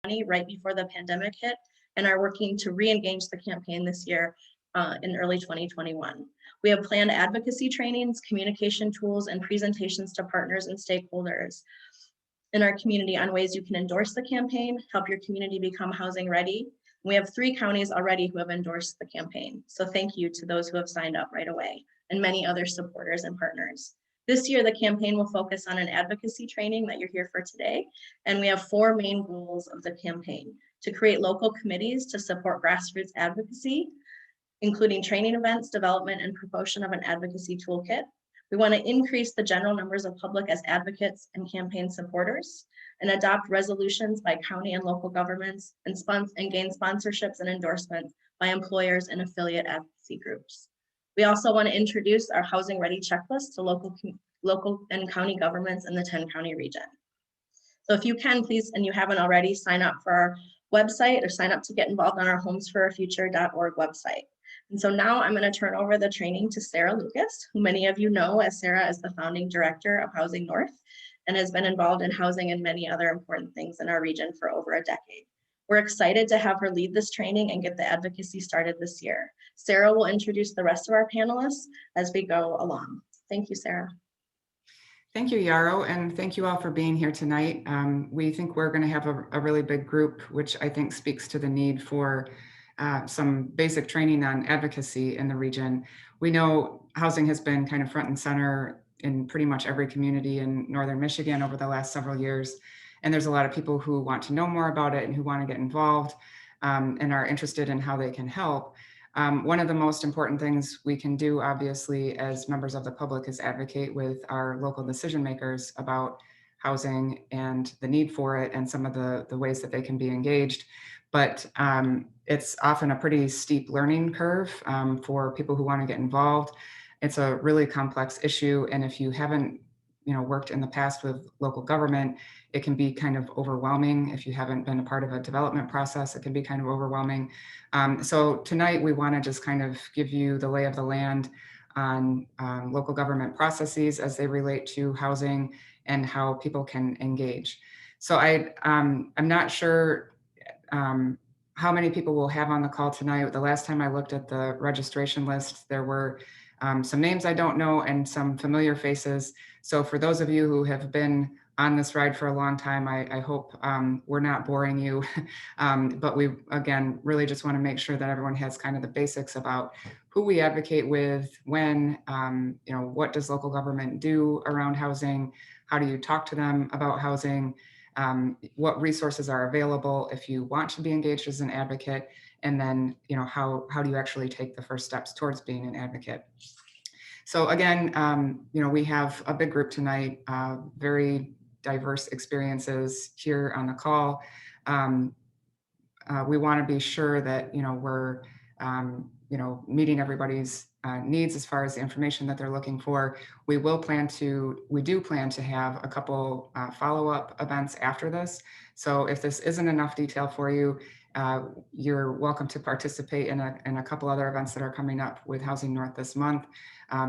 right before the pandemic hit, and are working to re-engage the campaign this year in early 2021. We have planned advocacy trainings, communication tools, and presentations to partners and stakeholders in our community on ways you can endorse the campaign, help your community become housing ready. We have 3 counties already who have endorsed the campaign. So thank you to those who have signed up right away, and many other supporters and partners. This year, the campaign will focus on an advocacy training that you're here for today. And we have 4 main goals of the campaign: to create local committees to support grassroots advocacy, including training events, development, and promotion of an advocacy toolkit. We want to increase the general numbers of public as advocates and campaign supporters, and adopt resolutions by county and local governments, and gain sponsorships and endorsements by employers and affiliate advocacy groups. We also want to introduce our Housing Ready checklist to local and county governments in the 10-county region. So if you can, please, and you haven't already, sign up for our website or sign up to get involved on our homesforafuture.org website. And so now I'm going to turn over the training to Sarah Lucas, who many of you know as Sarah is the founding director of Housing North and has been involved in housing and many other important things in our region for over a decade. We're excited to have her lead this training and get the advocacy started this year. Sarah will introduce the rest of our panelists as we go along. Thank you, Sarah. Thank you, Yarrow, and thank you all for being here tonight. We think we're going to have a really big group, which I think speaks to the need for some basic training on advocacy in the region. We know housing has been kind of front and center in pretty much every community in Northern Michigan over the last several years. And there's a lot of people who want to know more about it and who want to get involved and are interested in how they can help. One of the most important things we can do, obviously, as members of the public is advocate with our local decision makers about housing and the need for it and some of the ways that they can be engaged. But it's often a pretty steep learning curve for people who want to get involved. It's a really complex issue. And if you haven't worked in the past with local government, it can be kind of overwhelming. If you haven't been a part of a development process, it can be kind of overwhelming. So tonight we want to just kind of give you the lay of the land on local government processes as they relate to housing and how people can engage. So I'm not sure how many people we'll have on the call tonight. The last time I looked at the registration list, there were some names I don't know and some familiar faces. So for those of you who have been on this ride for a long time, I hope we're not boring you. But we, again, really just want to make sure that everyone has kind of the basics about who we advocate with, when, what does local government do around housing? How do you talk to them about housing? What resources are available if you want to be engaged as an advocate, and then how do you actually take the first steps towards being an advocate? So again, we have a big group tonight, very diverse experiences here on the call. We want to be sure that we're meeting everybody's needs as far as the information that they're looking for. We do plan to have a couple follow-up events after this. So if this isn't enough detail for you, you're welcome to participate in a couple other events that are coming up with Housing North this month.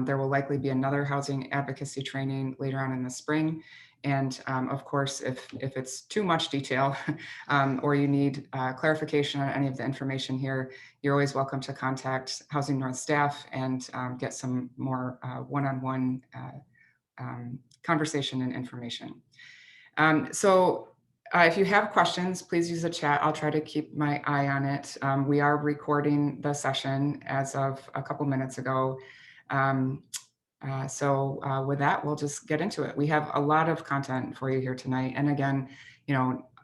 There will likely be another housing advocacy training later on in the spring. And of course, if it's too much detail or you need clarification on any of the information here, you're always welcome to contact Housing North staff and get some more one-on-one conversation and information. If you have questions, please use the chat. I'll try to keep my eye on it. We are recording the session as of a couple minutes ago. With that, we'll just get into it. We have a lot of content for you here tonight. And again,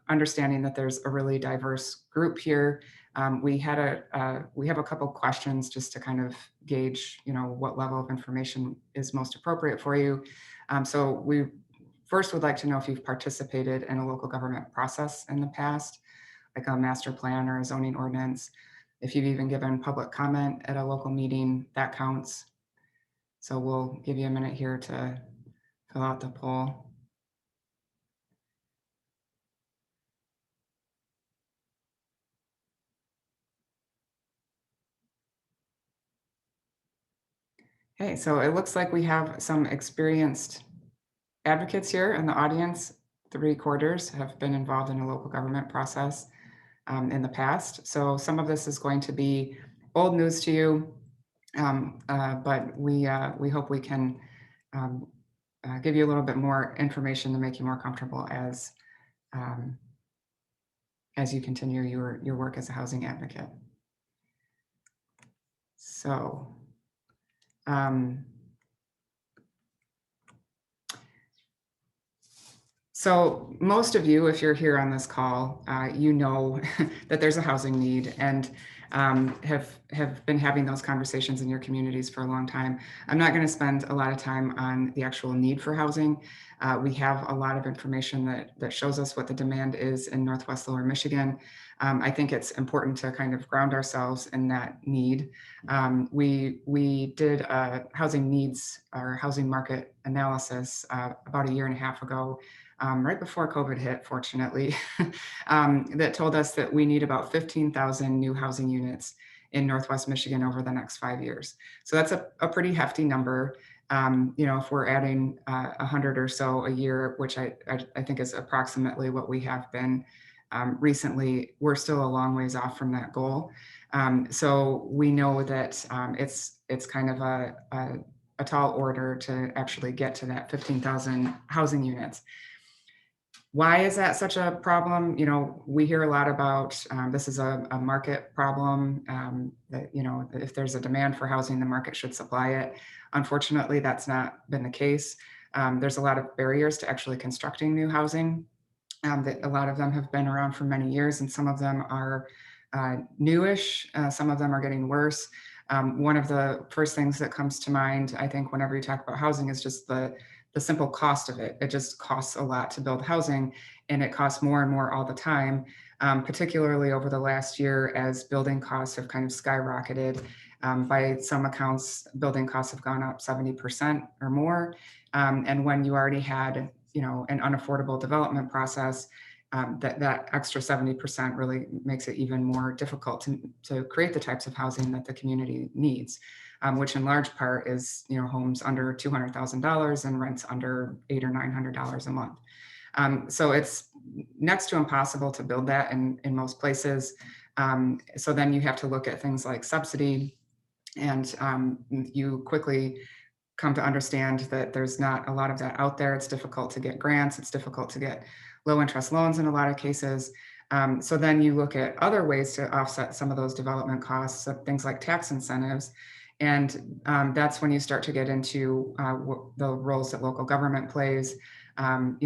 understanding that there's a really diverse group here. We have a couple questions just to kind of gauge, what level of information is most appropriate for you. So we first would like to know if you've participated in a local government process in the past, like a master plan or a zoning ordinance. If you've even given public comment at a local meeting, that counts. So we'll give you a minute here to fill out the poll. Okay, so it looks like we have some experienced advocates here in the audience, 3/4 have been involved in a local government process in the past. So some of this is going to be old news to you, but we hope we can um, give you a little bit more information to make you more comfortable as you continue your work as a housing advocate. So, so most of you, if you're here on this call, you know that there's a housing need and have been having those conversations in your communities for a long time. I'm not going to spend a lot of time on the actual need for housing. We have a lot of information that shows us what the demand is in Northwest Lower Michigan. I think it's important to kind of ground ourselves in that need. We did a housing needs or housing market analysis about 1.5 years ago, right before COVID hit, fortunately, that told us that we need about 15,000 new housing units in Northwest Michigan over the next 5 years. So that's a pretty hefty number. If we're adding 100 or so a year, which I think is approximately what we have been recently, we're still a long ways off from that goal. So we know that it's kind of a tall order to actually get to that 15,000 housing units. Why is that such a problem? We hear a lot about this is a market problem, that, if there's a demand for housing, the market should supply it. Unfortunately, that's not been the case. There's a lot of barriers to actually constructing new housing. That a lot of them have been around for many years, and some of them are newish. Some of them are getting worse. One of the first things that comes to mind, I think, whenever you talk about housing is just the simple cost of it. It just costs a lot to build housing, and it costs more and more all the time, particularly over the last year as building costs have kind of skyrocketed. By some accounts, building costs have gone up 70% or more. And when you already had, an unaffordable development process, that extra 70% really makes it even more difficult to create the types of housing that the community needs. Which in large part is, homes under $200,000 and rents under $800 or $900 a month. So it's next to impossible to build that in most places. So then you have to look at things like subsidy, and you quickly come to understand that there's not a lot of that out there. It's difficult to get grants. It's difficult to get low interest loans in a lot of cases. So then you look at other ways to offset some of those development costs, so things like tax incentives. And that's when you start to get into the roles that local government plays, how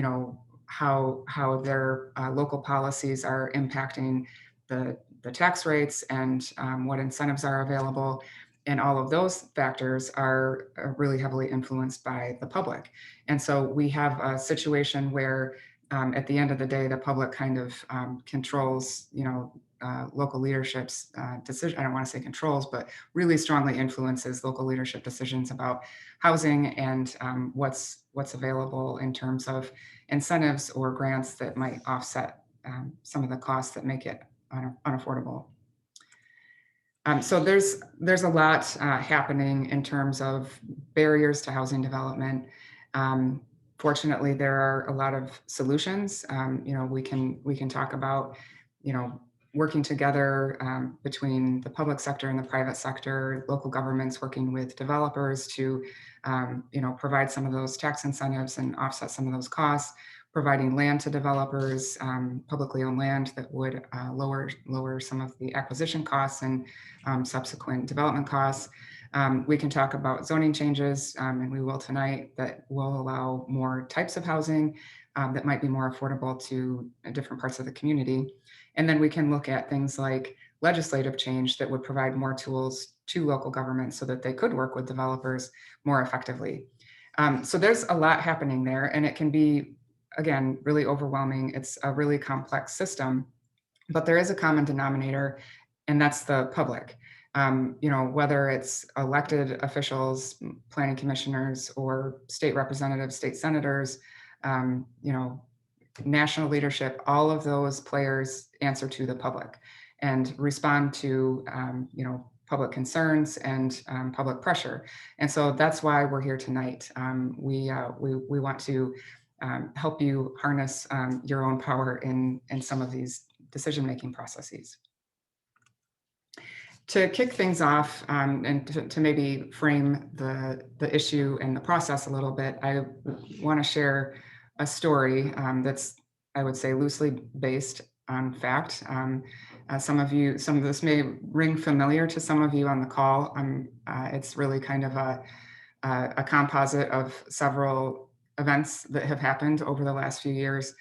their local policies are impacting the tax rates and what incentives are available. And all of those factors are really heavily influenced by the public. And so we have a situation where at the end of the day, the public kind of controls, local leadership's decision. I don't want to say controls, but really strongly influences local leadership decisions about housing and what's available in terms of incentives or grants that might offset some of the costs that make it unaffordable. So there's a lot happening in terms of barriers to housing development. Fortunately, there are a lot of solutions. We can talk about, working together between the public sector and the private sector, local governments working with developers to, provide some of those tax incentives and offset some of those costs, providing land to developers, publicly owned land that would lower some of the acquisition costs and subsequent development costs. We can talk about zoning changes, and we will tonight, that will allow more types of housing that might be more affordable to different parts of the community. And then we can look at things like legislative change that would provide more tools to local governments so that they could work with developers more effectively. So there's a lot happening there, and it can be, again, really overwhelming. It's a really complex system, but there is a common denominator, and that's the public. Whether it's elected officials, planning commissioners, or state representatives, state senators, national leadership, all of those players answer to the public and respond to, public concerns and public pressure. And so that's why we're here tonight. We want to help you harness your own power in some of these decision-making processes. To kick things off and to maybe frame the issue and the process a little bit, I want to share a story that's, I would say, loosely based on fact. Some of this may ring familiar to some of you on the call. It's really kind of a composite of several events that have happened over the last few years.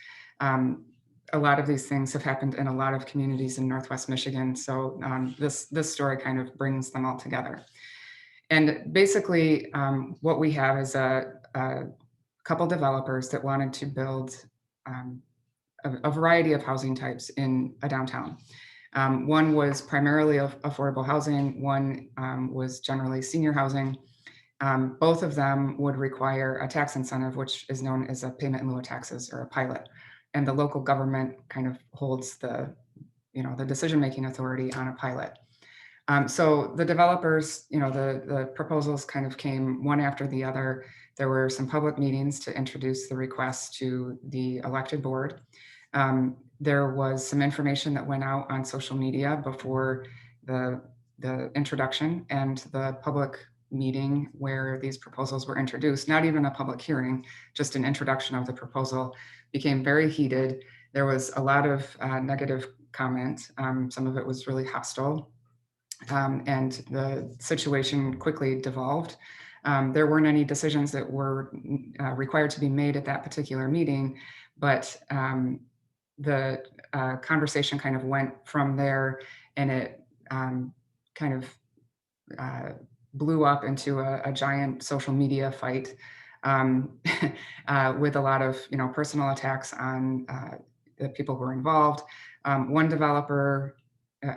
A lot of these things have happened in a lot of communities in Northwest Michigan. So this story kind of brings them all together. And basically what we have is a couple developers that wanted to build a variety of housing types in a downtown. One was primarily affordable housing. One was generally senior housing. Both of them would require a tax incentive, which is known as a payment in lieu of taxes, or a pilot. And the local government kind of holds the decision-making authority on a pilot. So the developers, the proposals kind of came one after the other. There were some public meetings to introduce the request to the elected board. There was some information that went out on social media before the introduction and the public meeting where these proposals were introduced. Not even a public hearing, just an introduction of the proposal, became very heated. There was a lot of negative comment. Some of it was really hostile. And the situation quickly devolved. There weren't any decisions that were required to be made at that particular meeting, but the conversation kind of went from there, and it kind of blew up into a giant social media fight with a lot of personal attacks on the people who were involved.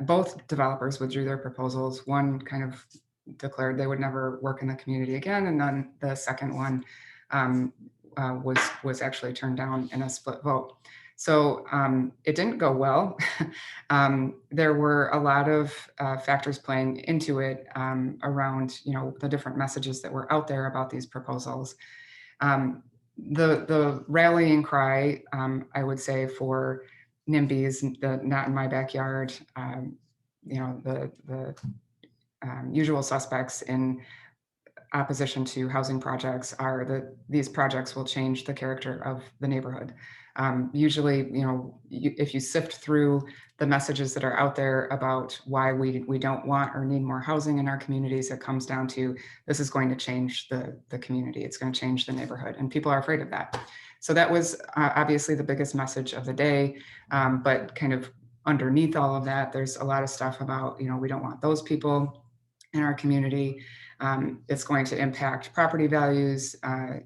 Both developers withdrew their proposals. One kind of declared they would never work in the community again, and then the second one was actually turned down in a split vote. So it didn't go well. There were a lot of factors playing into it around the different messages that were out there about these proposals. The rallying cry, I would say, for NIMBYs, the not in my backyard, the usual suspects in opposition to housing projects are that these projects will change the character of the neighborhood. Usually, if you sift through the messages that are out there about why we don't want or need more housing in our communities, it comes down to this is going to change the community. It's going to change the neighborhood, and people are afraid of that. So that was obviously the biggest message of the day, but kind of underneath all of that, there's a lot of stuff about, we don't want those people in our community. It's going to impact property values.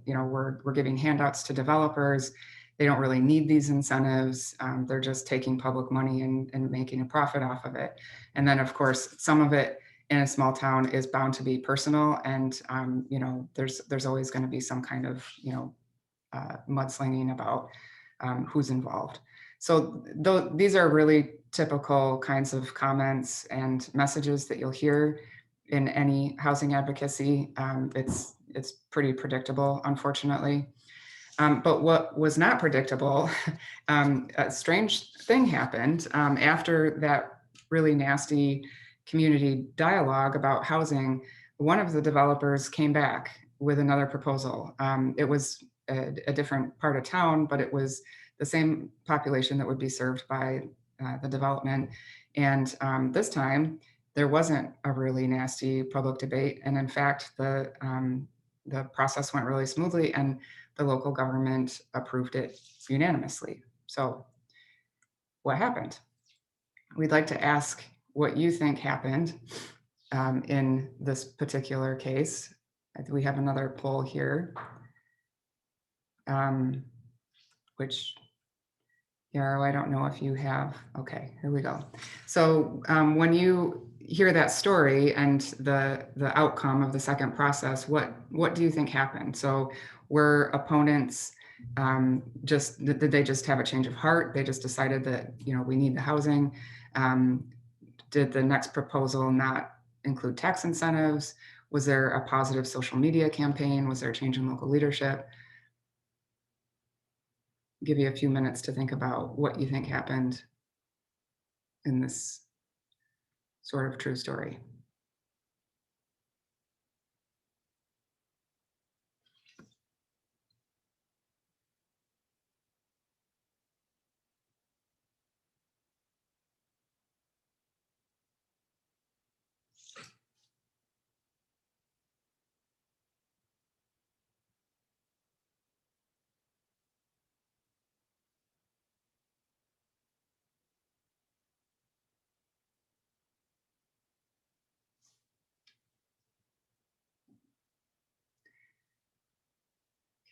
We're giving handouts to developers. They don't really need these incentives. They're just taking public money and making a profit off of it. And then, of course, some of it in a small town is bound to be personal, and there's always going to be some kind of mudslinging about who's involved. So these are really typical kinds of comments and messages that you'll hear in any housing advocacy. It's pretty predictable, unfortunately. But what was not predictable, a strange thing happened after that really nasty community dialogue about housing. One of the developers came back with another proposal. It was a different part of town, but it was the same population that would be served by the development. And this time, there wasn't a really nasty public debate. And in fact, the process went really smoothly, and the local government approved it unanimously. So what happened? We'd like to ask what you think happened in this particular case. We have another poll here, which, Yarrow, I don't know if you have. Okay, here we go. So when you hear that story and the outcome of the second process, what do you think happened? So were opponents did they just have a change of heart? They just decided that we need the housing. Did the next proposal not include tax incentives? Was there a positive social media campaign? Was there a change in local leadership? give you a few minutes to think about what you think happened in this sort of true story.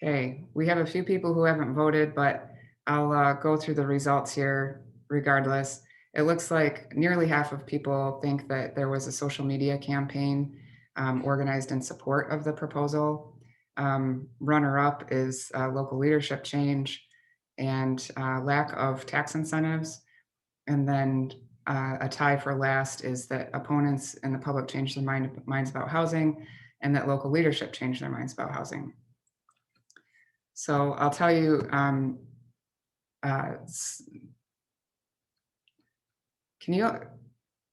Okay, we have a few people who haven't voted, but I'll go through the results here regardless. It looks like nearly half of people think that there was a social media campaign organized in support of the proposal. Runner-up is local leadership change and lack of tax incentives. And then a tie for last is that opponents in the public changed their minds about housing, and that local leadership changed their minds about housing. So I'll tell you, can you,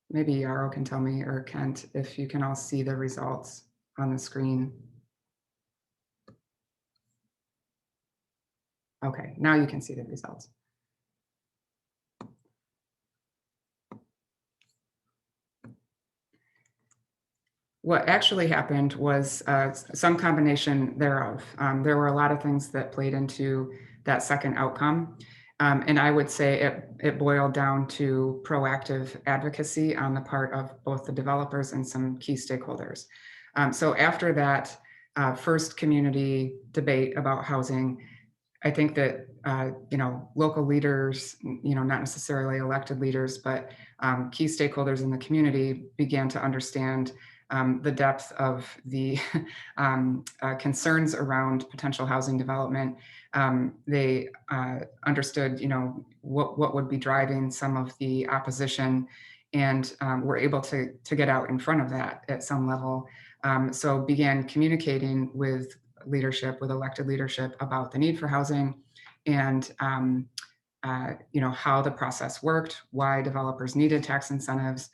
maybe Yarrow can tell me, or Kent, if you can all see the results on the screen. Okay, now you can see the results. What actually happened was some combination thereof. There were a lot of things that played into that second outcome. And I would say it boiled down to proactive advocacy on the part of both the developers and some key stakeholders. So after that first community debate about housing, I think that local leaders, not necessarily elected leaders, but key stakeholders in the community began to understand the depth of the concerns around potential housing development. They understood, what would be driving some of the opposition, and were able to get out in front of that at some level. So began communicating with leadership, with elected leadership, about the need for housing, and how the process worked, why developers needed tax incentives.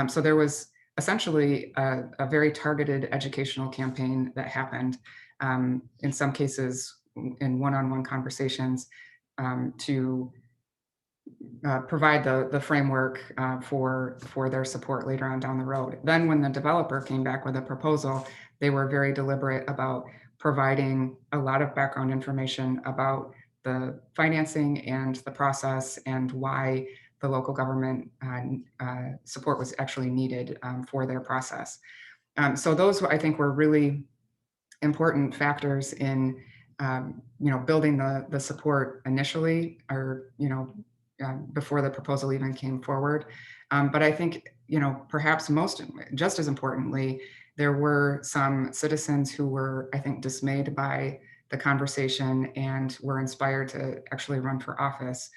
So there was essentially a very targeted educational campaign that happened, in some cases in one-on-one conversations, to provide the framework for their support later on down the road. Then when the developer came back with a proposal, they were very deliberate about providing a lot of background information about the financing and the process and why the local government support was actually needed for their process. So those, I think, were really important factors in building the support initially, or before the proposal even came forward. But I think perhaps just as importantly, there were some citizens who were, I think, dismayed by the conversation and were inspired to actually run for office.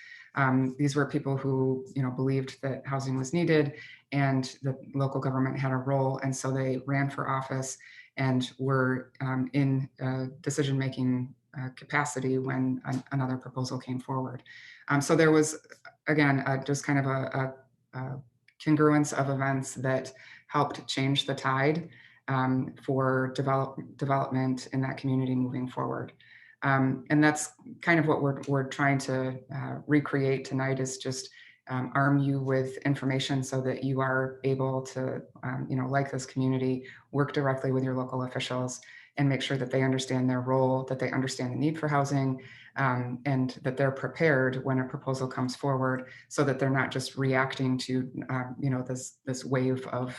These were people who believed that housing was needed and the local government had a role, and so they ran for office and were in decision-making capacity when another proposal came forward. So there was, again, just kind of a congruence of events that helped change the tide for development in that community moving forward. And that's kind of what we're trying to recreate tonight, is just arm you with information so that you are able to, like this community, work directly with your local officials and make sure that they understand their role, that they understand the need for housing, and that they're prepared when a proposal comes forward, so that they're not just reacting to, this wave of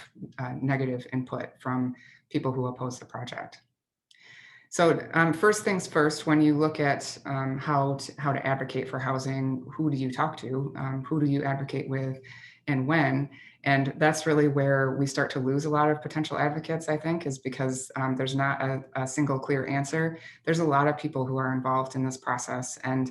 negative input from people who oppose the project. So first things first, when you look at how to advocate for housing, who do you talk to? Who do you advocate with, and when? And that's really where we start to lose a lot of potential advocates, I think, is because there's not a single clear answer. There's a lot of people who are involved in this process, and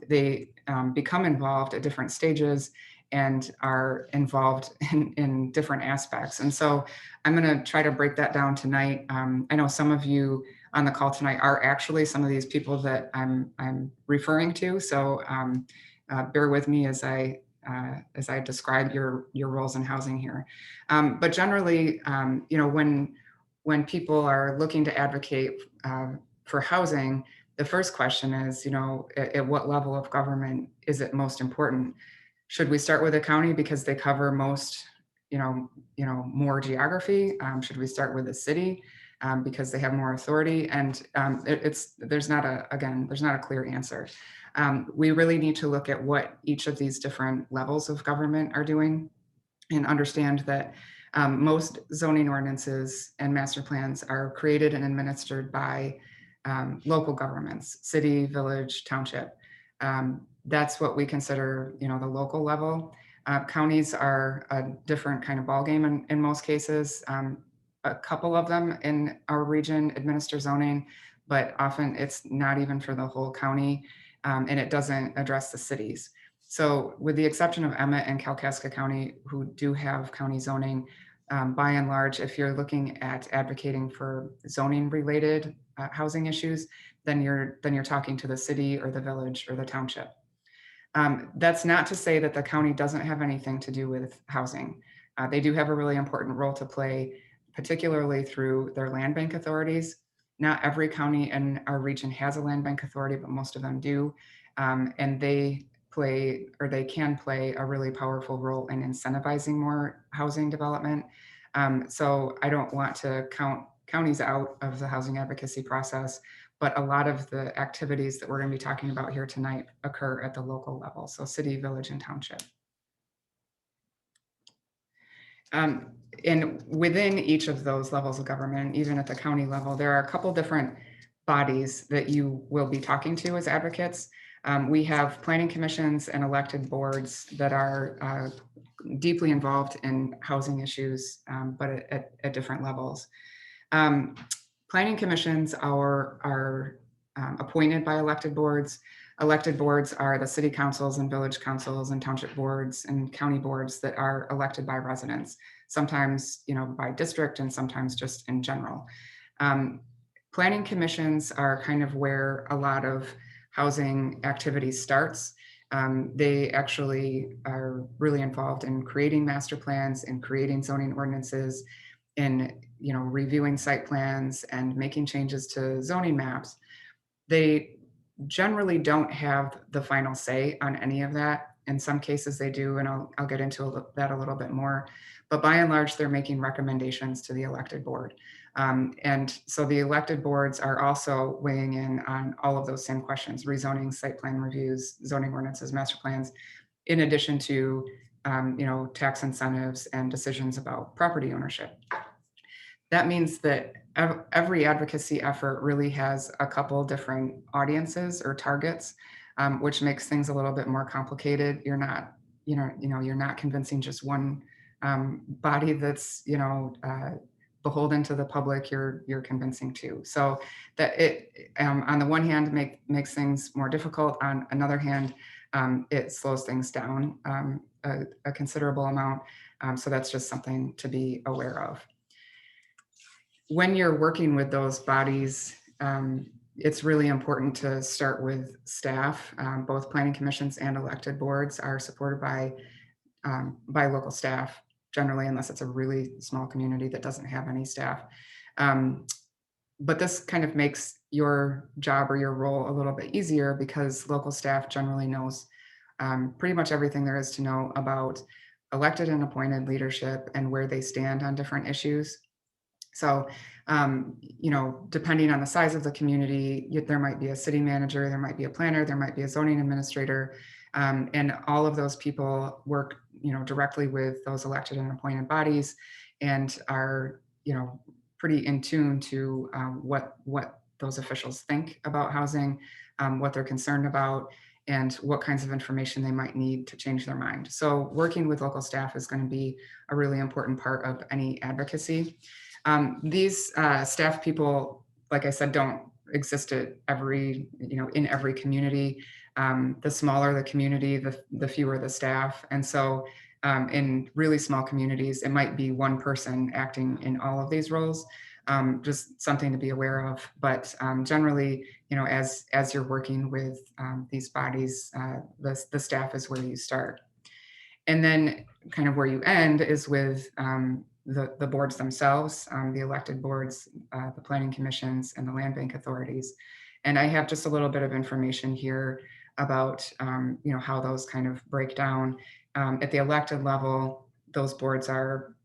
they become involved at different stages and are involved in different aspects. And so I'm going to try to break that down tonight. I know some of you on the call tonight are actually some of these people that I'm referring to. So bear with me as I describe your roles in housing here. But generally, when people are looking to advocate for housing, the first question is, at what level of government is it most important? Should we start with the county because they cover most, more geography? Should we start with the city because they have more authority? And there's not a clear answer. We really need to look at what each of these different levels of government are doing and understand that most zoning ordinances and master plans are created and administered by local governments, city, village, township. That's what we consider, the local level. Counties are a different kind of ballgame in most cases. A couple of them in our region administer zoning, but often it's not even for the whole county, and it doesn't address the cities. So with the exception of Emmett and Kalkaska County, who do have county zoning, by and large, if you're looking at advocating for zoning related housing issues, then you're talking to the city or the village or the township. That's not to say that the county doesn't have anything to do with housing. They do have a really important role to play, particularly through their land bank authorities. Not every county in our region has a land bank authority, but most of them do. And they can play a really powerful role in incentivizing more housing development. So I don't want to count counties out of the housing advocacy process, but a lot of the activities that we're going to be talking about here tonight occur at the local level, so city, village, and township. And within each of those levels of government, even at the county level, there are a couple different bodies that you will be talking to as advocates. We have planning commissions and elected boards that are deeply involved in housing issues, but at different levels. Planning commissions are appointed by elected boards. Elected boards are the city councils and village councils and township boards and county boards that are elected by residents, sometimes by district and sometimes just in general. Planning commissions are kind of where a lot of housing activity starts. They actually are really involved in creating master plans and creating zoning ordinances, in reviewing site plans and making changes to zoning maps. They generally don't have the final say on any of that. In some cases they do, and I'll get into that a little bit more. But by and large, they're making recommendations to the elected board. And so the elected boards are also weighing in on all of those same questions: rezoning, site plan reviews, zoning ordinances, master plans, in addition to tax incentives and decisions about property ownership. That means that every advocacy effort really has a couple different audiences or targets, which makes things a little bit more complicated. You're not convincing just one body that's beholden to the public. You're convincing two. So that it on the one hand makes things more difficult. On another hand, it slows things down a considerable amount. So that's just something to be aware of. When you're working with those bodies, it's really important to start with staff. Both planning commissions and elected boards are supported by local staff, generally, unless it's a really small community that doesn't have any staff. But this kind of makes your job or your role a little bit easier because local staff generally knows pretty much everything there is to know about elected and appointed leadership and where they stand on different issues. So, depending on the size of the community, there might be a city manager, there might be a planner, there might be a zoning administrator, and all of those people work, directly with those elected and appointed bodies, and are, pretty in tune to what those officials think about housing, what they're concerned about, and what kinds of information they might need to change their mind. So, working with local staff is going to be a really important part of any advocacy. These staff people, like I said, don't exist at in every community. The smaller the community, the fewer the staff. And so in really small communities, it might be one person acting in all of these roles. just something to be aware of. But generally, as you're working with these bodies, the staff is where you start. And then kind of where you end is with the boards themselves, the elected boards, the planning commissions, and the land bank authorities. And I have just a little bit of information here about how those kind of break down. At the elected level, those boards are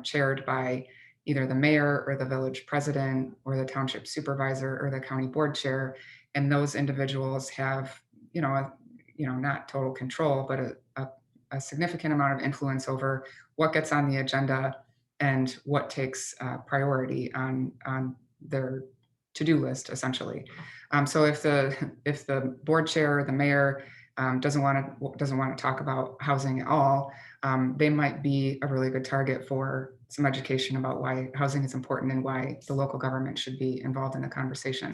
chaired by either the mayor or the village president or the township supervisor or the county board chair. And those individuals have not total control, but a significant amount of influence over what gets on the agenda and what takes priority on their to-do list, essentially. So if the board chair or the mayor doesn't want to talk about housing at all, they might be a really good target for some education about why housing is important and why the local government should be involved in the conversation.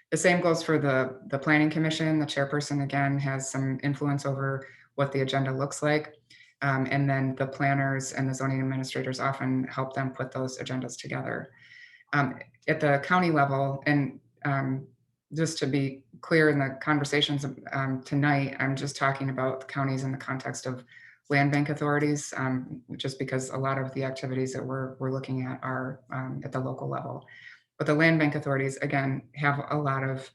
The same goes for the planning commission. The chairperson, again, has some influence over what the agenda looks like. And then the planners and the zoning administrators often help them put those agendas together. At the county level, and just to be clear in the conversations tonight, I'm just talking about the counties in the context of land bank authorities, just because a lot of the activities that we're looking at are at the local level. But the land bank authorities, again, have a lot of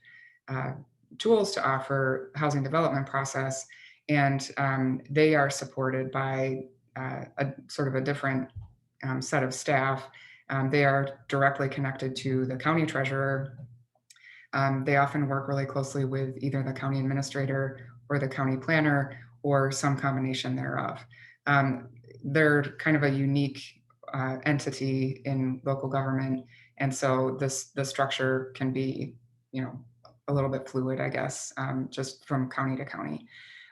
tools to offer housing development process, and they are supported by a sort of a different set of staff. They are directly connected to the county treasurer. They often work really closely with either the county administrator or the county planner or some combination thereof. They're kind of a unique entity in local government. And so the structure can be, a little bit fluid, I guess, just from county to county.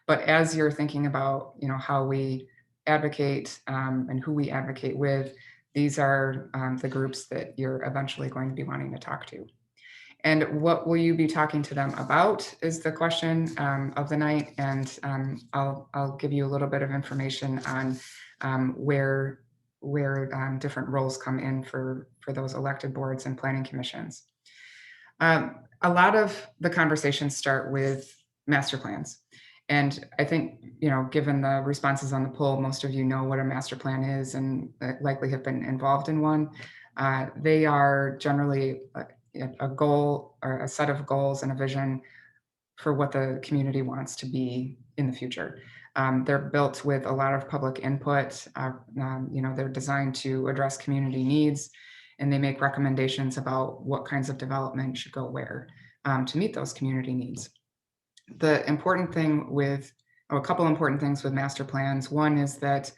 But as you're thinking about, how we advocate and who we advocate with, these are the groups that you're eventually going to be wanting to talk to. And what will you be talking to them about is the question of the night. And I'll give you a little bit of information on where different roles come in for those elected boards and planning commissions. A lot of the conversations start with master plans. And I think, given the responses on the poll, most of you know what a master plan is and likely have been involved in one. They are generally a goal or a set of goals and a vision for what the community wants to be in the future. They're built with a lot of public input. They're designed to address community needs, and they make recommendations about what kinds of development should go where to meet those community needs. The important thing a couple important things with master plans. One is that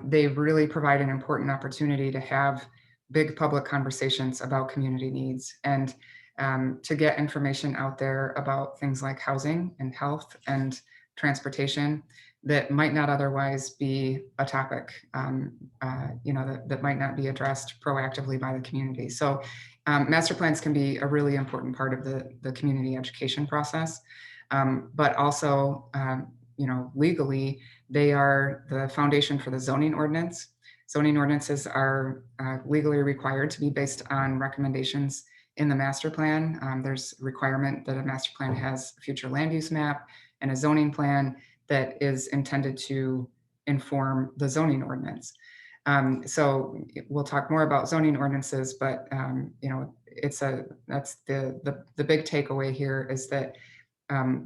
they really provide an important opportunity to have big public conversations about community needs and to get information out there about things like housing and health and transportation that might not otherwise be a topic, that might not be addressed proactively by the community. So master plans can be a really important part of the community education process, but also, legally, they are the foundation for the zoning ordinance. Zoning ordinances are legally required to be based on recommendations in the master plan. There's a requirement that a master plan has a future land use map and a zoning plan that is intended to inform the zoning ordinance. So we'll talk more about zoning ordinances, but that's the big takeaway here is that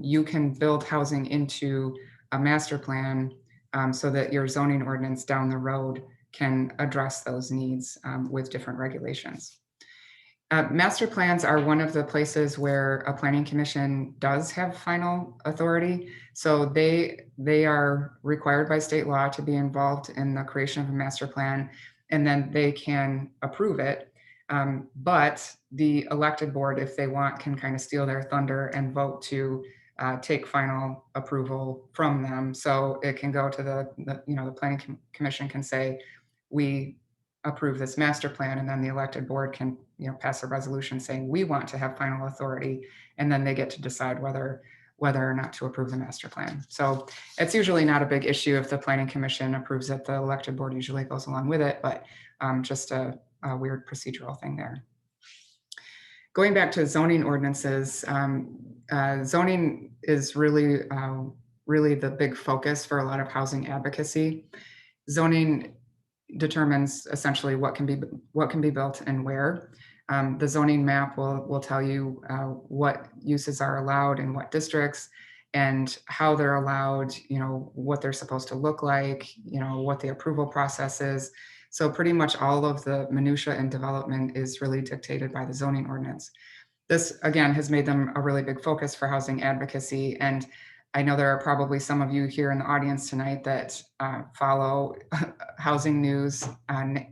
you can build housing into a master plan so that your zoning ordinance down the road can address those needs with different regulations. Master plans are one of the places where a planning commission does have final authority. So they are required by state law to be involved in the creation of a master plan, and then they can approve it. But the elected board, if they want, can kind of steal their thunder and vote to take final approval from them. So it can go to the planning commission can say, we approve this master plan, and then the elected board can pass a resolution saying we want to have final authority, and then they get to decide whether or not to approve the master plan. So it's usually not a big issue if the planning commission approves it. The elected board usually goes along with it, but just a weird procedural thing there. Going back to zoning ordinances, zoning is really, really the big focus for a lot of housing advocacy. Zoning determines essentially what can be built and where. The zoning map will tell you what uses are allowed in what districts and how they're allowed, what they're supposed to look like, what the approval process is. So pretty much all of the minutia and development is really dictated by the zoning ordinance. This, again, has made them a really big focus for housing advocacy. And I know there are probably some of you here in the audience tonight that follow housing news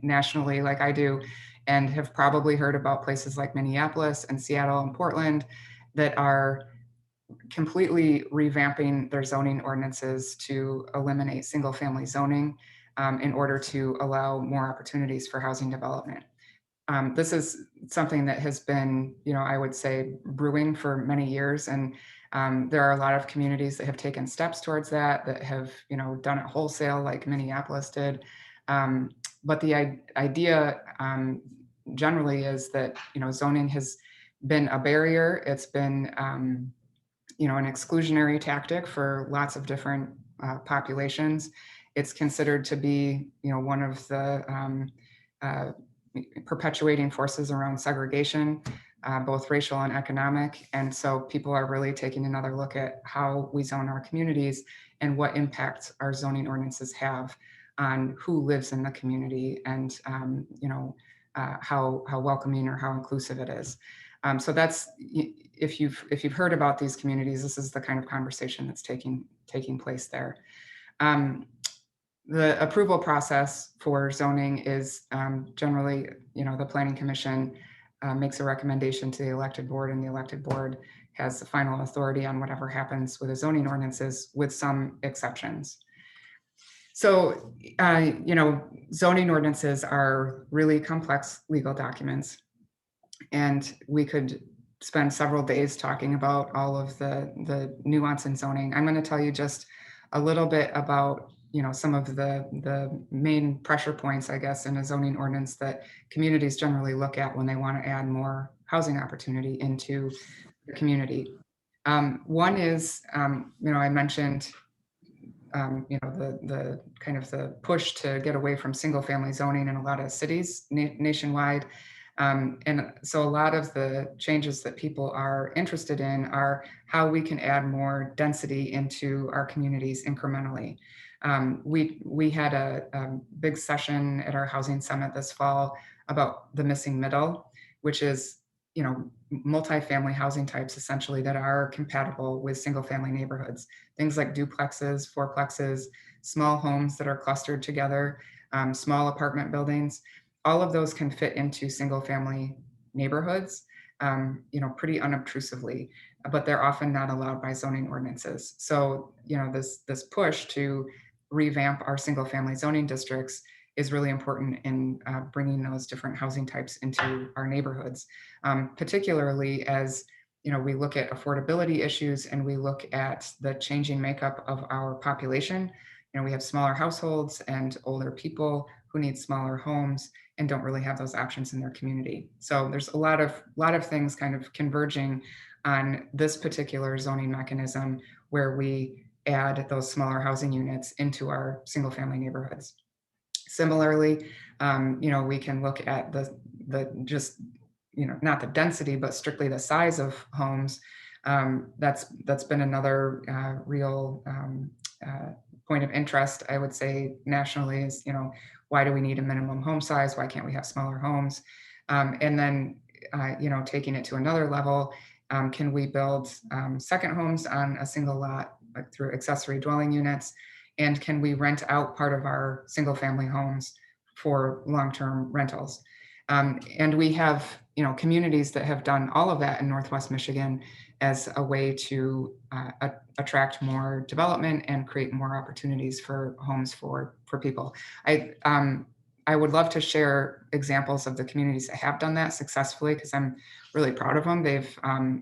nationally like I do, and have probably heard about places like Minneapolis and Seattle and Portland that are completely revamping their zoning ordinances to eliminate single family zoning in order to allow more opportunities for housing development. This is something that has been, I would say, brewing for many years. And there are a lot of communities that have taken steps towards that have, done it wholesale like Minneapolis did. But the idea generally is that, zoning has been a barrier. It's been, an exclusionary tactic for lots of different populations. It's considered to be, one of the perpetuating forces around segregation, both racial and economic. And so people are really taking another look at how we zone our communities and what impact our zoning ordinances have on who lives in the community and how welcoming or how inclusive it is. So that's, if you've heard about these communities, this is the kind of conversation that's taking place there. The approval process for zoning is generally, the Planning Commission makes a recommendation to the elected board, and the elected board has the final authority on whatever happens with the zoning ordinances, with some exceptions. So, zoning ordinances are really complex legal documents, and we could spend several days talking about all of the nuance in zoning. I'm going to tell you just a little bit about some of the main pressure points, I guess, in a zoning ordinance that communities generally look at when they want to add more housing opportunity into the community. One is, I mentioned, the kind of the push to get away from single family zoning in a lot of cities nationwide. And so a lot of the changes that people are interested in are how we can add more density into our communities incrementally. We had a big session at our housing summit this fall about the missing middle, which is, multifamily housing types essentially that are compatible with single family neighborhoods. Things like duplexes, fourplexes, small homes that are clustered together, small apartment buildings. All of those can fit into single family neighborhoods, pretty unobtrusively, but they're often not allowed by zoning ordinances. So, this push to revamp our single family zoning districts is really important in bringing those different housing types into our neighborhoods, particularly as we look at affordability issues and we look at the changing makeup of our population. We have smaller households and older people who need smaller homes and don't really have those options in their community. So there's a lot of things kind of converging on this particular zoning mechanism where we add those smaller housing units into our single family neighborhoods. Similarly, we can look at the just, not the density, but strictly the size of homes. That's been another real point of interest, I would say, nationally is, why do we need a minimum home size? Why can't we have smaller homes? And then, taking it to another level, can we build second homes on a single lot, like through accessory dwelling units? And can we rent out part of our single family homes for long-term rentals? And we have, communities that have done all of that in Northwest Michigan as a way to attract more development and create more opportunities for homes for people. I would love to share examples of the communities that have done that successfully, because I'm really proud of them. They've,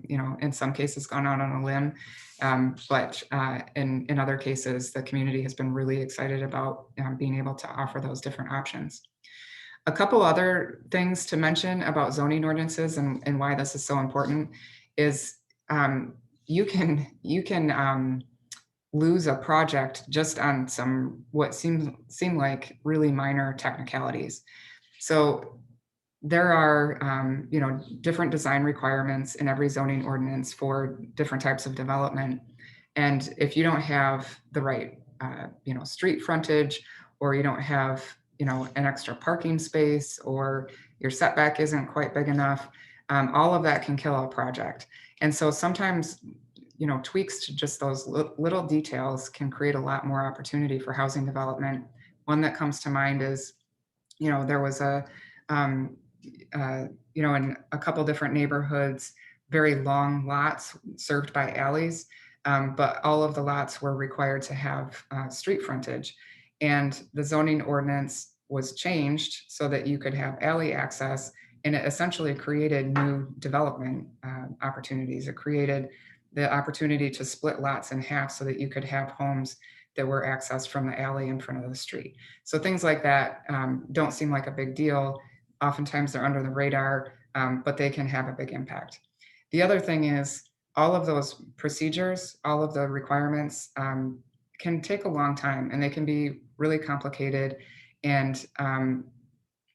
in some cases gone out on a limb, but in other cases, the community has been really excited about being able to offer those different options. A couple other things to mention about zoning ordinances and why this is so important is you can lose a project just on some what seem like really minor technicalities. So there are different design requirements in every zoning ordinance for different types of development, and if you don't have the right street frontage, or you don't have an extra parking space, or your setback isn't quite big enough, all of that can kill a project. And so sometimes tweaks to just those little details can create a lot more opportunity for housing development. One that comes to mind is there was in a couple different neighborhoods, very long lots served by alleys, but all of the lots were required to have street frontage. And the zoning ordinance was changed so that you could have alley access, and it essentially created new development opportunities. It created the opportunity to split lots in half so that you could have homes that were accessed from the alley in front of the street. So things like that don't seem like a big deal. Oftentimes they're under the radar, but they can have a big impact. The other thing is all of those procedures, all of the requirements can take a long time, and they can be really complicated and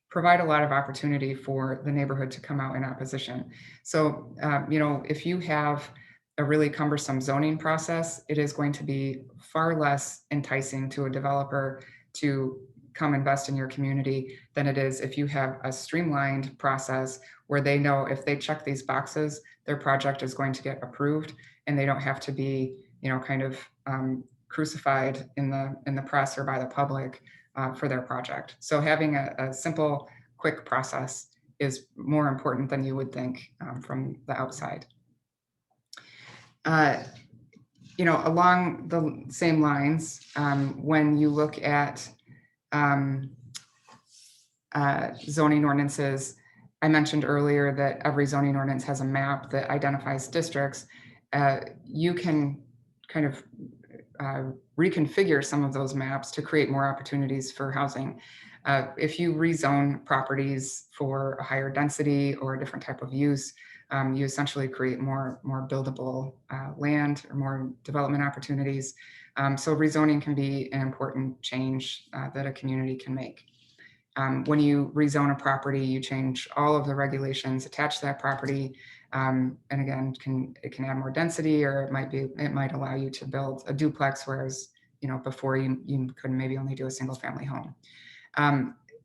provide a lot of opportunity for the neighborhood to come out in opposition. So, if you have a really cumbersome zoning process, it is going to be far less enticing to a developer to come invest in your community than it is if you have a streamlined process where they know if they check these boxes, their project is going to get approved, and they don't have to be, crucified in the press or by the public for their project. So having a simple, quick process is more important than you would think from the outside. Along the same lines, when you look at zoning ordinances, I mentioned earlier that every zoning ordinance has a map that identifies districts. You can kind of reconfigure some of those maps to create more opportunities for housing. If you rezone properties for a higher density or a different type of use, you essentially create more buildable land or more development opportunities. So rezoning can be an important change that a community can make. When you rezone a property, you change all of the regulations attached to that property. And again, it can add more density, or it might allow you to build a duplex, whereas before you could maybe only do a single family home.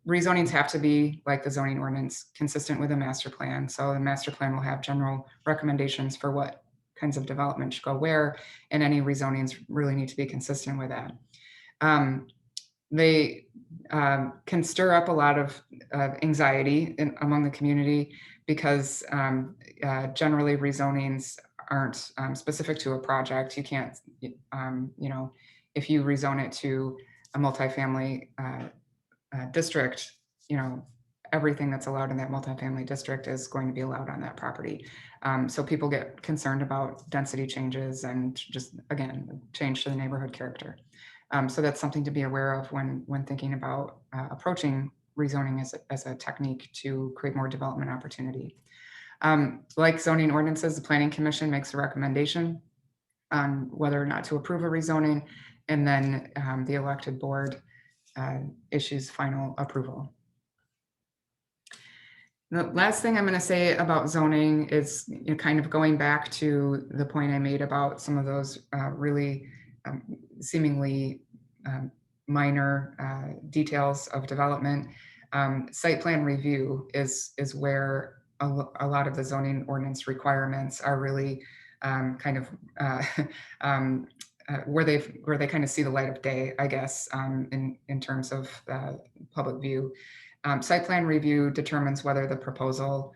Rezonings have to be, like the zoning ordinance, consistent with a master plan. So the master plan will have general recommendations for what kinds of development should go where, and any rezonings really need to be consistent with that. They can stir up a lot of anxiety among the community because generally rezonings aren't specific to a project. You can't, if you rezone it to a multifamily district, everything that's allowed in that multifamily district is going to be allowed on that property. So people get concerned about density changes and just, again, change to the neighborhood character. So that's something to be aware of when thinking about approaching rezoning as a technique to create more development opportunity. Like zoning ordinances, the Planning Commission makes a recommendation on whether or not to approve a rezoning, and then the elected board issues final approval. The last thing I'm going to say about zoning is kind of going back to the point I made about some of those really seemingly minor details of development. Site plan review is where a lot of the zoning ordinance requirements are really kind of where they kind of see the light of day, I guess, in terms of public view. Site plan review determines whether the proposal,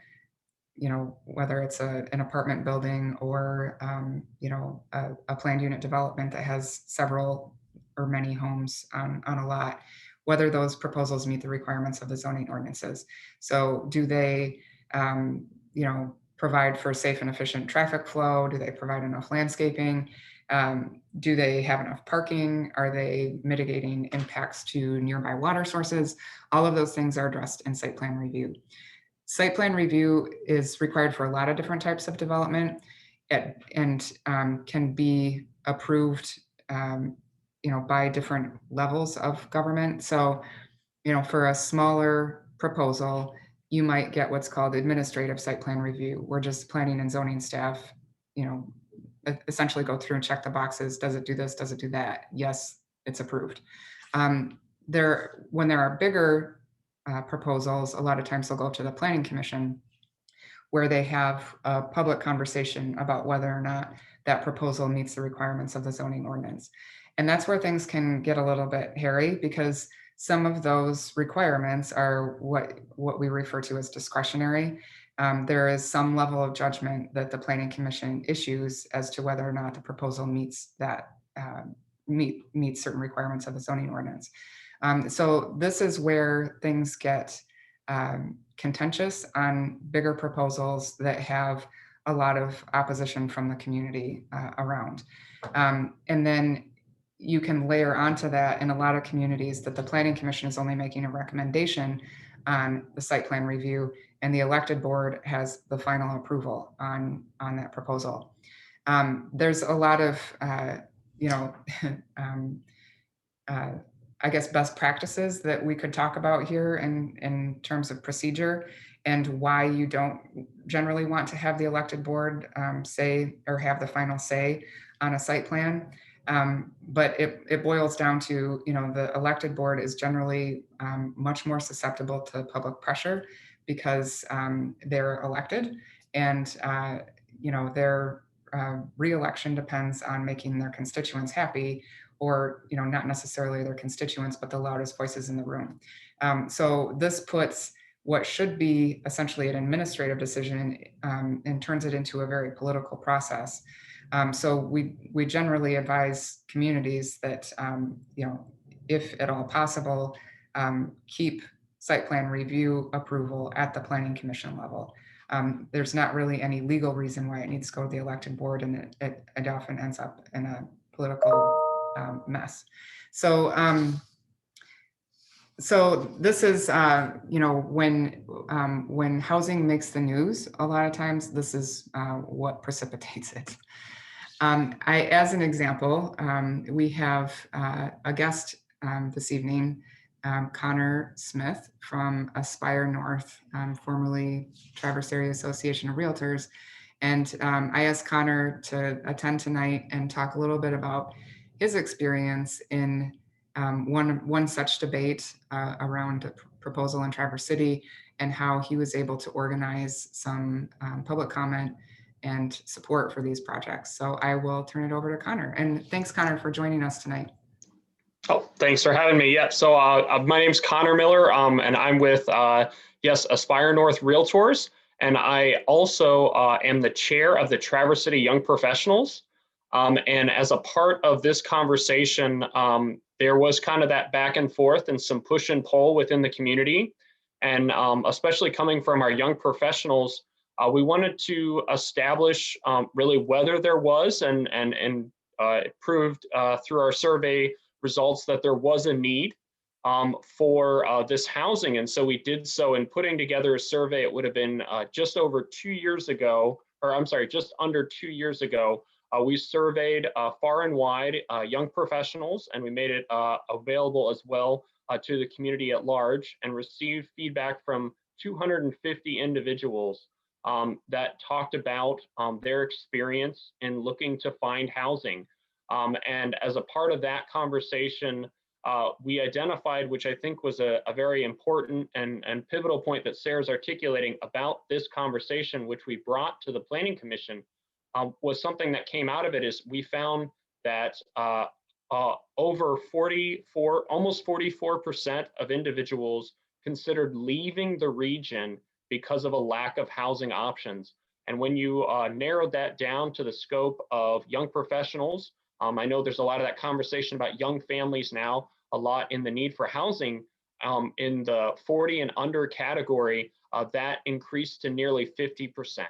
whether it's an apartment building or a planned unit development that has several or many homes on a lot, whether those proposals meet the requirements of the zoning ordinances. So do they provide for safe and efficient traffic flow? Do they provide enough landscaping? Do they have enough parking? Are they mitigating impacts to nearby water sources? All of those things are addressed in site plan review. Site plan review is required for a lot of different types of development and can be approved by different levels of government. So, for a smaller proposal, you might get what's called administrative site plan review, where just planning and zoning staff, essentially go through and check the boxes. Does it do this? Does it do that? Yes, it's approved. When there are bigger proposals, a lot of times they'll go to the planning commission, where they have a public conversation about whether or not that proposal meets the requirements of the zoning ordinance. And that's where things can get a little bit hairy, because some of those requirements are what we refer to as discretionary. There is some level of judgment that the planning commission issues as to whether or not the proposal meets certain requirements of the zoning ordinance. So this is where things get contentious on bigger proposals that have a lot of opposition from the community around. And then you can layer onto that in a lot of communities that the planning commission is only making a recommendation on the site plan review, and the elected board has the final approval on that proposal. There's a lot of I guess best practices that we could talk about here in terms of procedure, and why you don't generally want to have the elected board say or have the final say on a site plan. But it boils down to, the elected board is generally much more susceptible to public pressure because they're elected, and their re-election depends on making their constituents happy, or not necessarily their constituents, but the loudest voices in the room. So this puts what should be essentially an administrative decision and turns it into a very political process. So we generally advise communities that if at all possible, keep site plan review approval at the planning commission level. There's not really any legal reason why it needs to go to the elected board, and it often ends up in a political mess. So this is, when housing makes the news, a lot of times this is what precipitates it. As an example, we have a guest this evening, Connor Smith from Aspire North, formerly Traverse Area Association of Realtors. And I asked Connor to attend tonight and talk a little bit about his experience in one such debate around a proposal in Traverse City, and how he was able to organize some public comment and support for these projects. So I will turn it over to Connor. And thanks, Connor, for joining us tonight. Oh, thanks for having me. Yeah, so my name's Connor Miller, and I'm with, Aspire North Realtors. And I also am the chair of the Traverse City Young Professionals. And as a part of this conversation, there was kind of that back and forth and some push and pull within the community. And especially coming from our young professionals, we wanted to establish really whether there was, and it proved through our survey results that there was a need for this housing. And so we did so in putting together a survey. It would have been just over 2 years ago, or I'm sorry, just under 2 years ago. We surveyed far and wide young professionals, and we made it available as well to the community at large, and received feedback from 250 individuals that talked about their experience in looking to find housing. And as a part of that conversation, we identified, which I think was a very important and pivotal point that Sarah's articulating about this conversation, which we brought to the Planning Commission, was something that came out of it is we found that over 44% of individuals considered leaving the region because of a lack of housing options. And when you narrowed that down to the scope of young professionals, I know there's a lot of that conversation about young families now, a lot in the need for housing. In the 40 and under category, that increased to nearly 50%.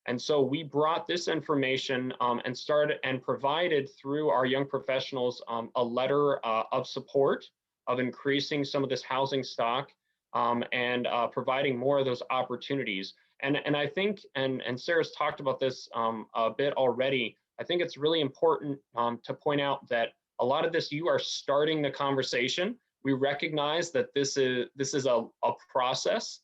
And so we brought this information and started and provided through our young professionals a letter of support of increasing some of this housing stock and providing more of those opportunities. And I think, and Sarah's talked about this a bit already, I think it's really important to point out that a lot of this, you are starting the conversation. We recognize that this is a process.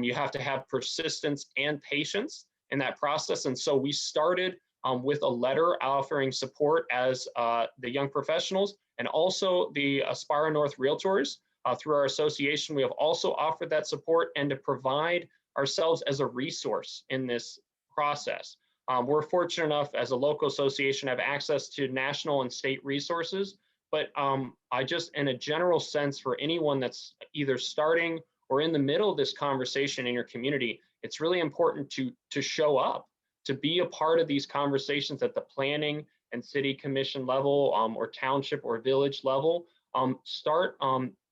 You have to have persistence and patience in that process. And so we started with a letter offering support as the young professionals and also the Aspire North Realtors. Through our association, we have also offered that support and to provide ourselves as a resource in this process. We're fortunate enough as a local association to have access to national and state resources, but I just, in a general sense, for anyone that's either starting or in the middle of this conversation in your community, it's really important to show up, to be a part of these conversations at the planning and city commission level or township or village level.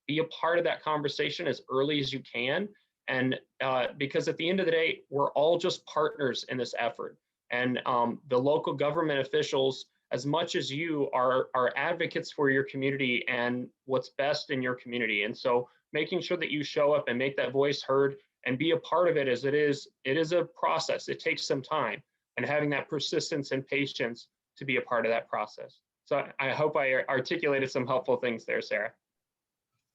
Be a part of that conversation as early as you can. And because at the end of the day, we're all just partners in this effort. And the local government officials, as much as you are advocates for your community and what's best in your community. And so making sure that you show up and make that voice heard and be a part of it as it is a process. It takes some time, and having that persistence and patience to be a part of that process. So I hope I articulated some helpful things there, Sarah.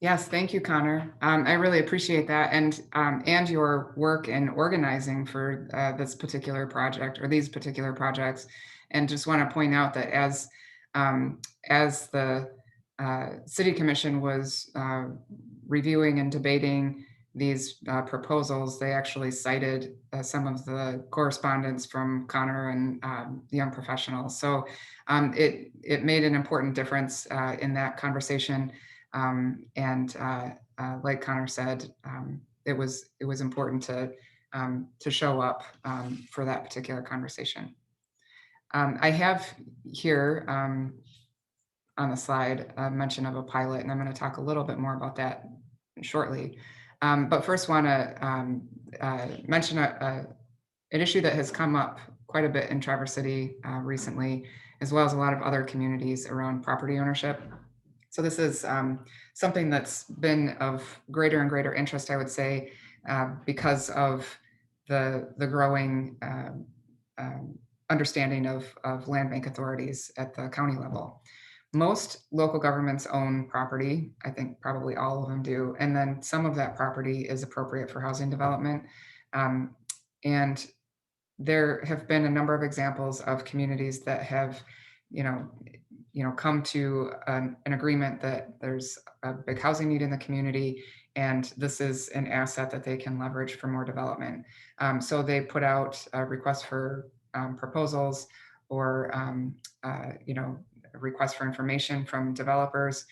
Yes, thank you, Connor. I really appreciate that, and your work in organizing for this particular project or these particular projects. And just want to point out that as the City Commission was reviewing and debating these proposals, they actually cited some of the correspondence from Connor and the young professionals. So it made an important difference in that conversation. Like Connor said, it was important to show up for that particular conversation. I have here on the slide a mention of a pilot, and I'm going to talk a little bit more about that shortly. But first, want to mention an issue that has come up quite a bit in Traverse City recently, as well as a lot of other communities around property ownership. So this is something that's been of greater and greater interest, I would say, because of the growing understanding of land bank authorities at the county level. Most local governments own property. I think probably all of them do. And then some of that property is appropriate for housing development. And there have been a number of examples of communities that have, come to an agreement that there's a big housing need in the community, and this is an asset that they can leverage for more development. So they put out a request for proposals or, request for information from developers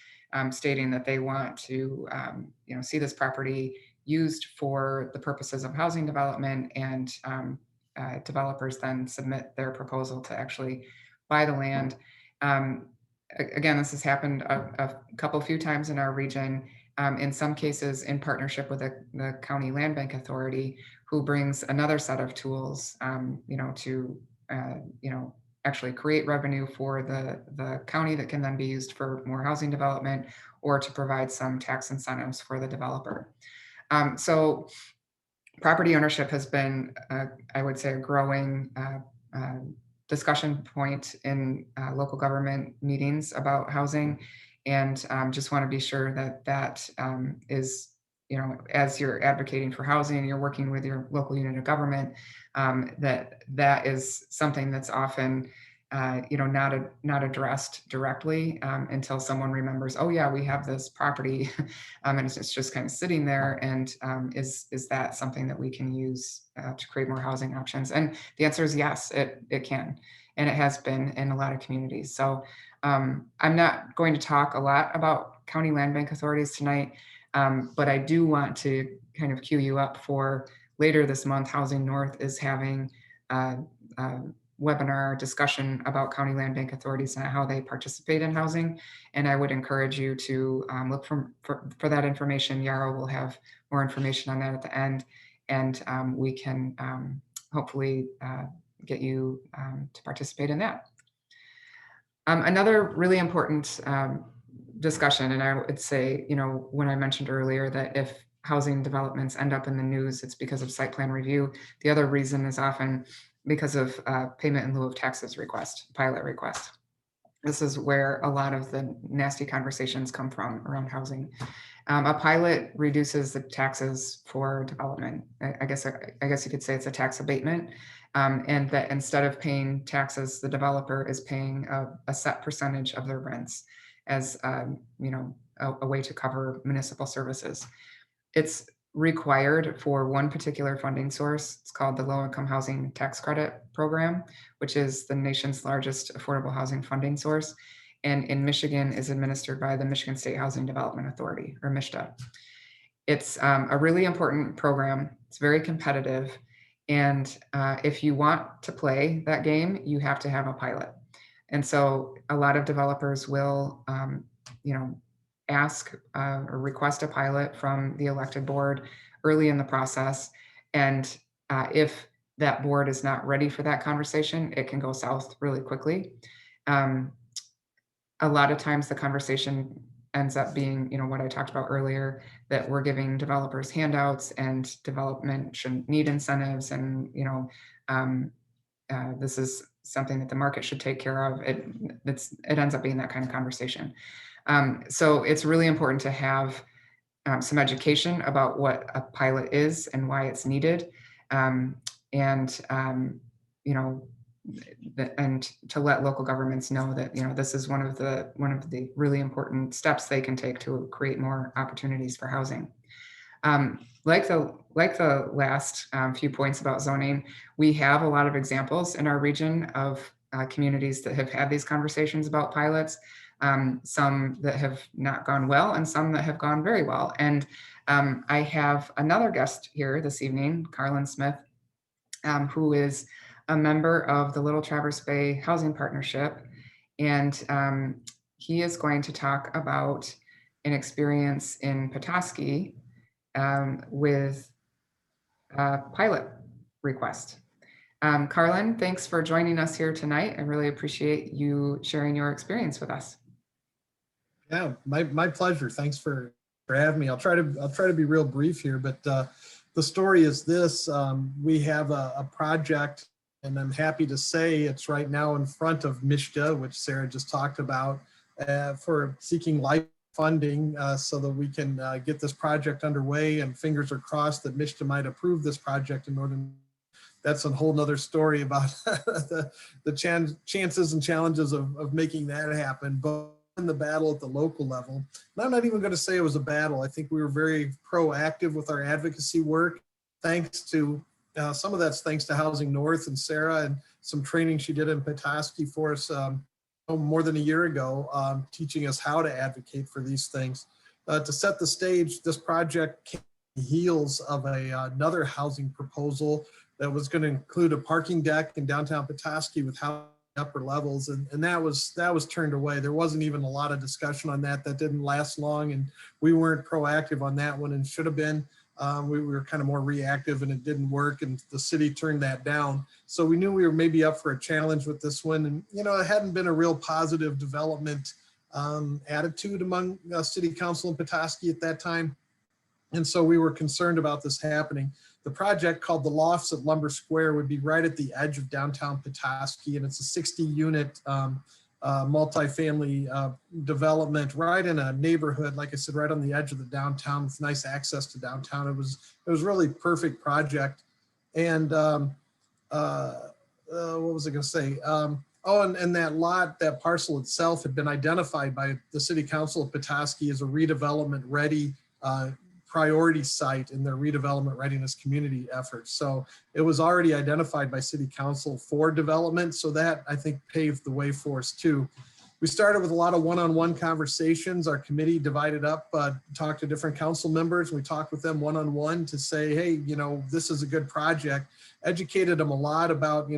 stating that they want to, see this property used for the purposes of housing development, and developers then submit their proposal to actually buy the land. Again, this has happened a few times in our region, in some cases in partnership with the County Land Bank Authority, who brings another set of tools, to actually create revenue for the county that can then be used for more housing development, or to provide some tax incentives for the developer. So property ownership has been, I would say, a growing discussion point in local government meetings about housing, and just want to be sure that is, as you're advocating for housing, you're working with your local unit of government, that is something that's often not addressed directly until someone remembers, oh yeah, we have this property, and it's just kind of sitting there, and is that something that we can use to create more housing options? And the answer is yes, it can, and it has been in a lot of communities. So I'm not going to talk a lot about county land bank authorities tonight, but I do want to kind of cue you up for later this month. Housing North is having webinar discussion about county land bank authorities and how they participate in housing. And I would encourage you to look for that information. Yarrow will have more information on that at the end, and we can hopefully get you to participate in that. Another really important discussion, and I would say, when I mentioned earlier that if housing developments end up in the news, it's because of site plan review. The other reason is often because of payment in lieu of taxes pilot request. This is where a lot of the nasty conversations come from around housing. A pilot reduces the taxes for development. I guess you could say it's a tax abatement, and that instead of paying taxes, the developer is paying a set percentage of their rents as a way to cover municipal services. It's required for one particular funding source. It's called the Low Income Housing Tax Credit Program, which is the nation's largest affordable housing funding source. And in Michigan is administered by the Michigan State Housing Development Authority, or MSHDA. It's a really important program. It's very competitive. And if you want to play that game, you have to have a pilot. And so a lot of developers will, ask or request a pilot from the elected board early in the process. And if that board is not ready for that conversation, it can go south really quickly. A lot of times the conversation ends up being, what I talked about earlier, that we're giving developers handouts and development shouldn't need incentives. And, this is something that the market should take care of. It ends up being that kind of conversation. So it's really important to have some education about what a pilot is and why it's needed. And to let local governments know that, this is one of the really important steps they can take to create more opportunities for housing. Like the last few points about zoning, we have a lot of examples in our region of communities that have had these conversations about pilots. Some that have not gone well and some that have gone very well. And I have another guest here this evening, Carlin Smith, who is a member of the Little Traverse Bay Housing Partnership. And he is going to talk about an experience in Petoskey with a pilot request. Carlin, thanks for joining us here tonight. I really appreciate you sharing your experience with us. Yeah, my pleasure. Thanks for having me. I'll try to be real brief here, but the story is this: we have a project, and I'm happy to say it's right now in front of MSHDA, which Sarah just talked about, for seeking life funding so that we can get this project underway. And fingers are crossed that MSHDA might approve this project in Northern. That's a whole nother story about the chances and challenges of making that happen. But in the battle at the local level, and I'm not even going to say it was a battle. I think we were very proactive with our advocacy work, thanks to some of that's thanks to Housing North and Sarah and some training she did in Petoskey for us more than a year ago, teaching us how to advocate for these things. To set the stage, this project came on the heels of another housing proposal that was going to include a parking deck in downtown Petoskey with housing upper levels, and that was turned away. There wasn't even a lot of discussion on that. That didn't last long, and we weren't proactive on that one and should have been. We were kind of more reactive and it didn't work, and the city turned that down. So we knew we were maybe up for a challenge with this one, and it hadn't been a real positive development attitude among city council in Petoskey at that time. And so we were concerned about this happening. The project, called the Lofts at Lumber Square, would be right at the edge of downtown Petoskey, and it's a 60-unit multifamily development right in a neighborhood, like I said, right on the edge of the downtown with nice access to downtown. It was really perfect project. And what was I going to say? And that lot, that parcel itself had been identified by the City Council of Petoskey as a redevelopment ready priority site in their redevelopment readiness community efforts. So it was already identified by City Council for development. So that, I think, paved the way for us too. We started with a lot of one-on-one conversations. Our committee divided up, talked to different council members. We talked with them one-on-one to say, hey, this is a good project. Educated them a lot about,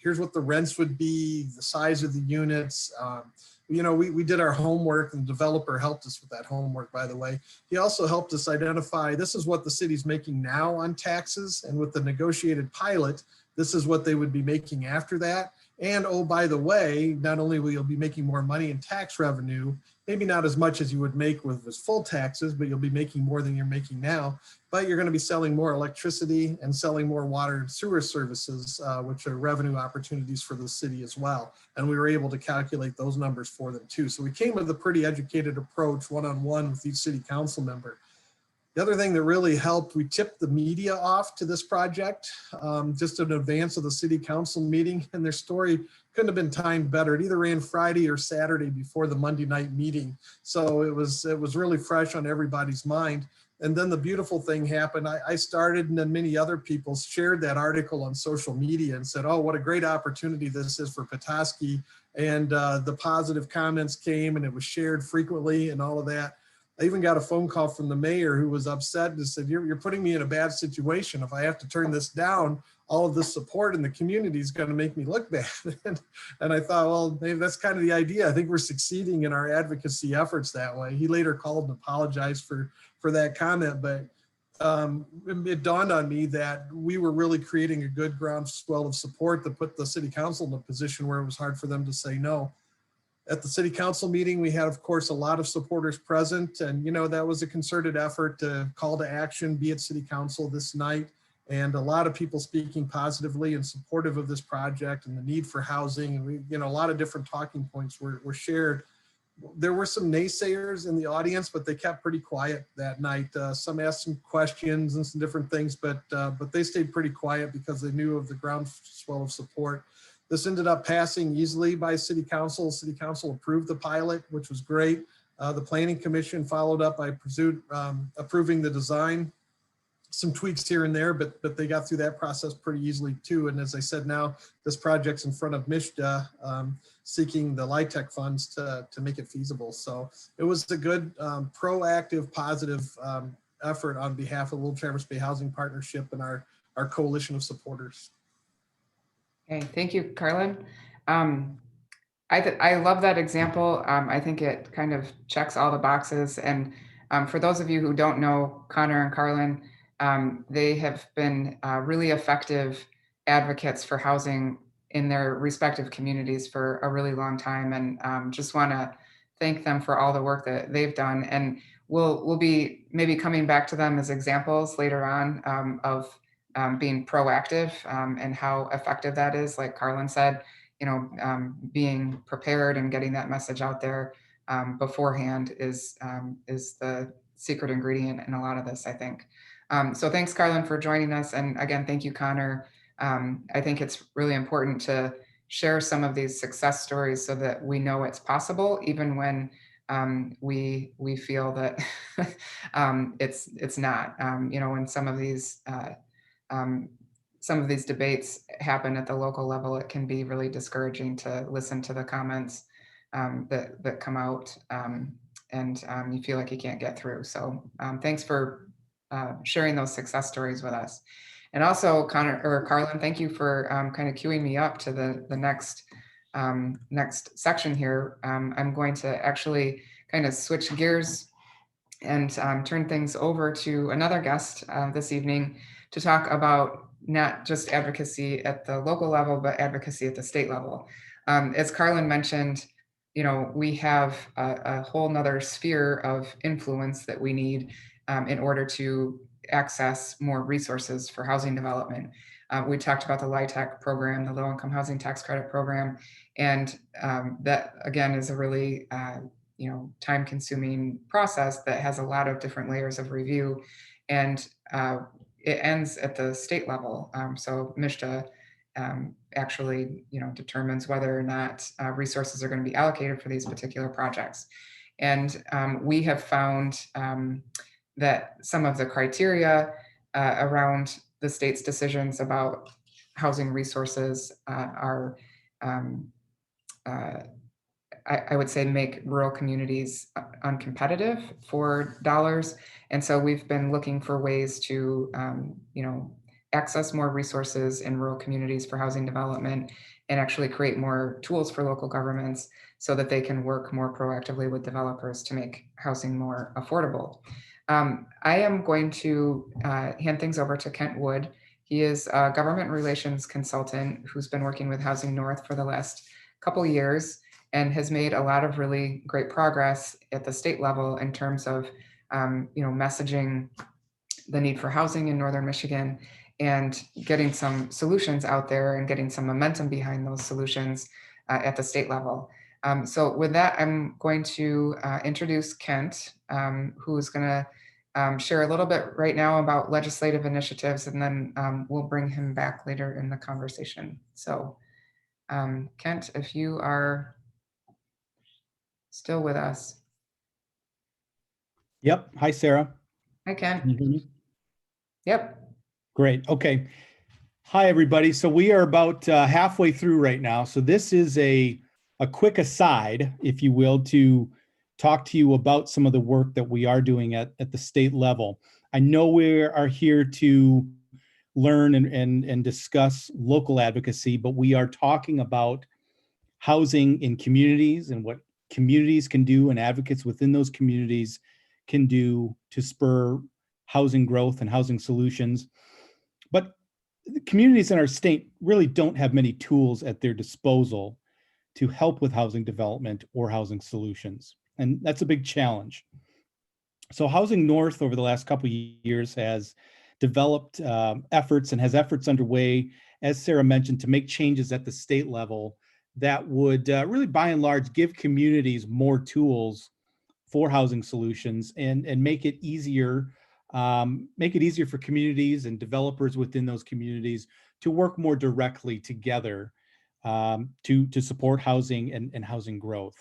here's what the rents would be, the size of the units. We did our homework, and the developer helped us with that homework, by the way. He also helped us identify, this is what the city's making now on taxes, and with the negotiated pilot, this is what they would be making after that. And oh, by the way, not only will you be making more money in tax revenue, maybe not as much as you would make with his full taxes, but you'll be making more than you're making now. But you're going to be selling more electricity and selling more water and sewer services, which are revenue opportunities for the city as well. And we were able to calculate those numbers for them too. So we came with a pretty educated approach, one-on-one with each city council member. The other thing that really helped, we tipped the media off to this project just in advance of the city council meeting, and their story couldn't have been timed better. It either ran Friday or Saturday before the Monday night meeting. So it was really fresh on everybody's mind. And then the beautiful thing happened. I started, and then many other people shared that article on social media and said, oh, what a great opportunity this is for Petoskey. And the positive comments came, and it was shared frequently and all of that. I even got a phone call from the mayor who was upset and said, you're putting me in a bad situation. If I have to turn this down, all of this support in the community is going to make me look bad. And I thought, well, maybe that's kind of the idea. I think we're succeeding in our advocacy efforts that way. He later called and apologized for that comment, but it dawned on me that we were really creating a good groundswell of support that put the city council in a position where it was hard for them to say no. At the city council meeting, we had, of course, a lot of supporters present, and that was a concerted effort to call to action, be at city council this night, and a lot of people speaking positively and supportive of this project and the need for housing. And we, a lot of different talking points were shared. There were some naysayers in the audience, but they kept pretty quiet that night. Some asked some questions and some different things, but they stayed pretty quiet because they knew of the groundswell of support. This ended up passing easily by city council. City council approved the pilot, which was great. The planning commission followed up by approving the design. Some tweaks here and there, but they got through that process pretty easily too. And as I said, now this project's in front of MSHDA, seeking the LIHTC funds to make it feasible. So it was a good, proactive, positive effort on behalf of the Little Traverse Bay Housing Partnership and our coalition of supporters. Okay, thank you, Carlin. I love that example. I think it kind of checks all the boxes. And for those of you who don't know Connor and Carlin, they have been really effective advocates for housing in their respective communities for a really long time. And just want to thank them for all the work that they've done. And we'll be maybe coming back to them as examples later on of being proactive and how effective that is. Like Carlin said, being prepared and getting that message out there beforehand is the secret ingredient in a lot of this, I think. So thanks, Carlin, for joining us. And again, thank you, Connor. I think it's really important to share some of these success stories so that we know it's possible, even when we feel that it's not. When some of these debates happen at the local level, it can be really discouraging to listen to the comments that come out, and you feel like you can't get through. So thanks for sharing those success stories with us. And also, Carlin, thank you for kind of queuing me up to the next section here. I'm going to actually kind of switch gears and turn things over to another guest this evening to talk about not just advocacy at the local level, but advocacy at the state level. As Carlin mentioned, we have a whole nother sphere of influence that we need in order to access more resources for housing development. We talked about the LIHTC program, the Low Income Housing Tax Credit Program, and that again is a really time-consuming process that has a lot of different layers of review, and it ends at the state level. So MSHDA actually determines whether or not resources are going to be allocated for these particular projects. And we have found that some of the criteria around the state's decisions about housing resources are, I would say, make rural communities uncompetitive for dollars. And so we've been looking for ways to, access more resources in rural communities for housing development and actually create more tools for local governments so that they can work more proactively with developers to make housing more affordable. I am going to hand things over to Kent Wood. He is a government relations consultant who's been working with Housing North for the last couple of years and has made a lot of really great progress at the state level in terms of messaging the need for housing in Northern Michigan and getting some solutions out there and getting some momentum behind those solutions at the state level. So with that, I'm going to introduce Kent, who's going to share a little bit right now about legislative initiatives, and then we'll bring him back later in the conversation. So Kent, if you are still with us. Yep. Hi, Sarah. Hi, Kent. Can you hear me? Yep. Great. Okay. Hi, everybody. So we are about halfway through right now. So this is a quick aside, if you will, to talk to you about some of the work that we are doing at the state level. I know we are here to learn and discuss local advocacy, but we are talking about housing in communities and what communities can do and advocates within those communities can do to spur housing growth and housing solutions. But the communities in our state really don't have many tools at their disposal to help with housing development or housing solutions. And that's a big challenge. So Housing North over the last couple of years has developed efforts and has efforts underway, as Sarah mentioned, to make changes at the state level that would really by and large give communities more tools for housing solutions and make it easier for communities and developers within those communities to work more directly together to support housing and housing growth.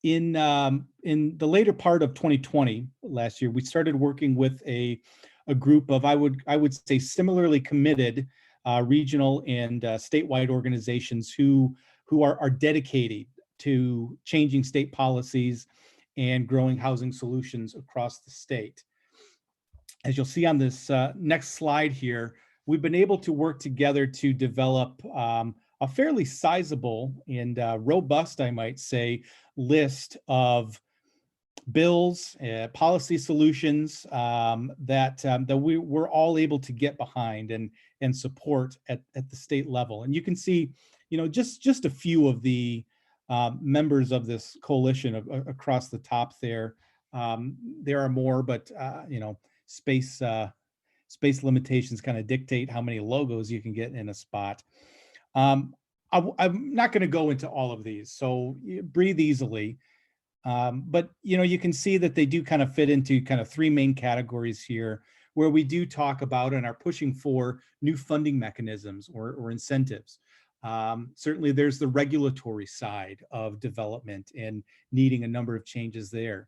In the later part of 2020, last year, we started working with a group of, I would say, similarly committed regional and statewide organizations who are dedicated to changing state policies and growing housing solutions across the state. As you'll see on this next slide here, we've been able to work together to develop a fairly sizable and robust, I might say, list of bills, policy solutions that we're all able to get behind and support at the state level. And you can see, just a few of the members of this coalition across the top there. There are more, but space limitations kind of dictate how many logos you can get in a spot. I'm not going to go into all of these, so breathe easily. But you can see that they do kind of fit into kind of three main categories here, where we do talk about and are pushing for new funding mechanisms or incentives. Certainly there's the regulatory side of development and needing a number of changes there.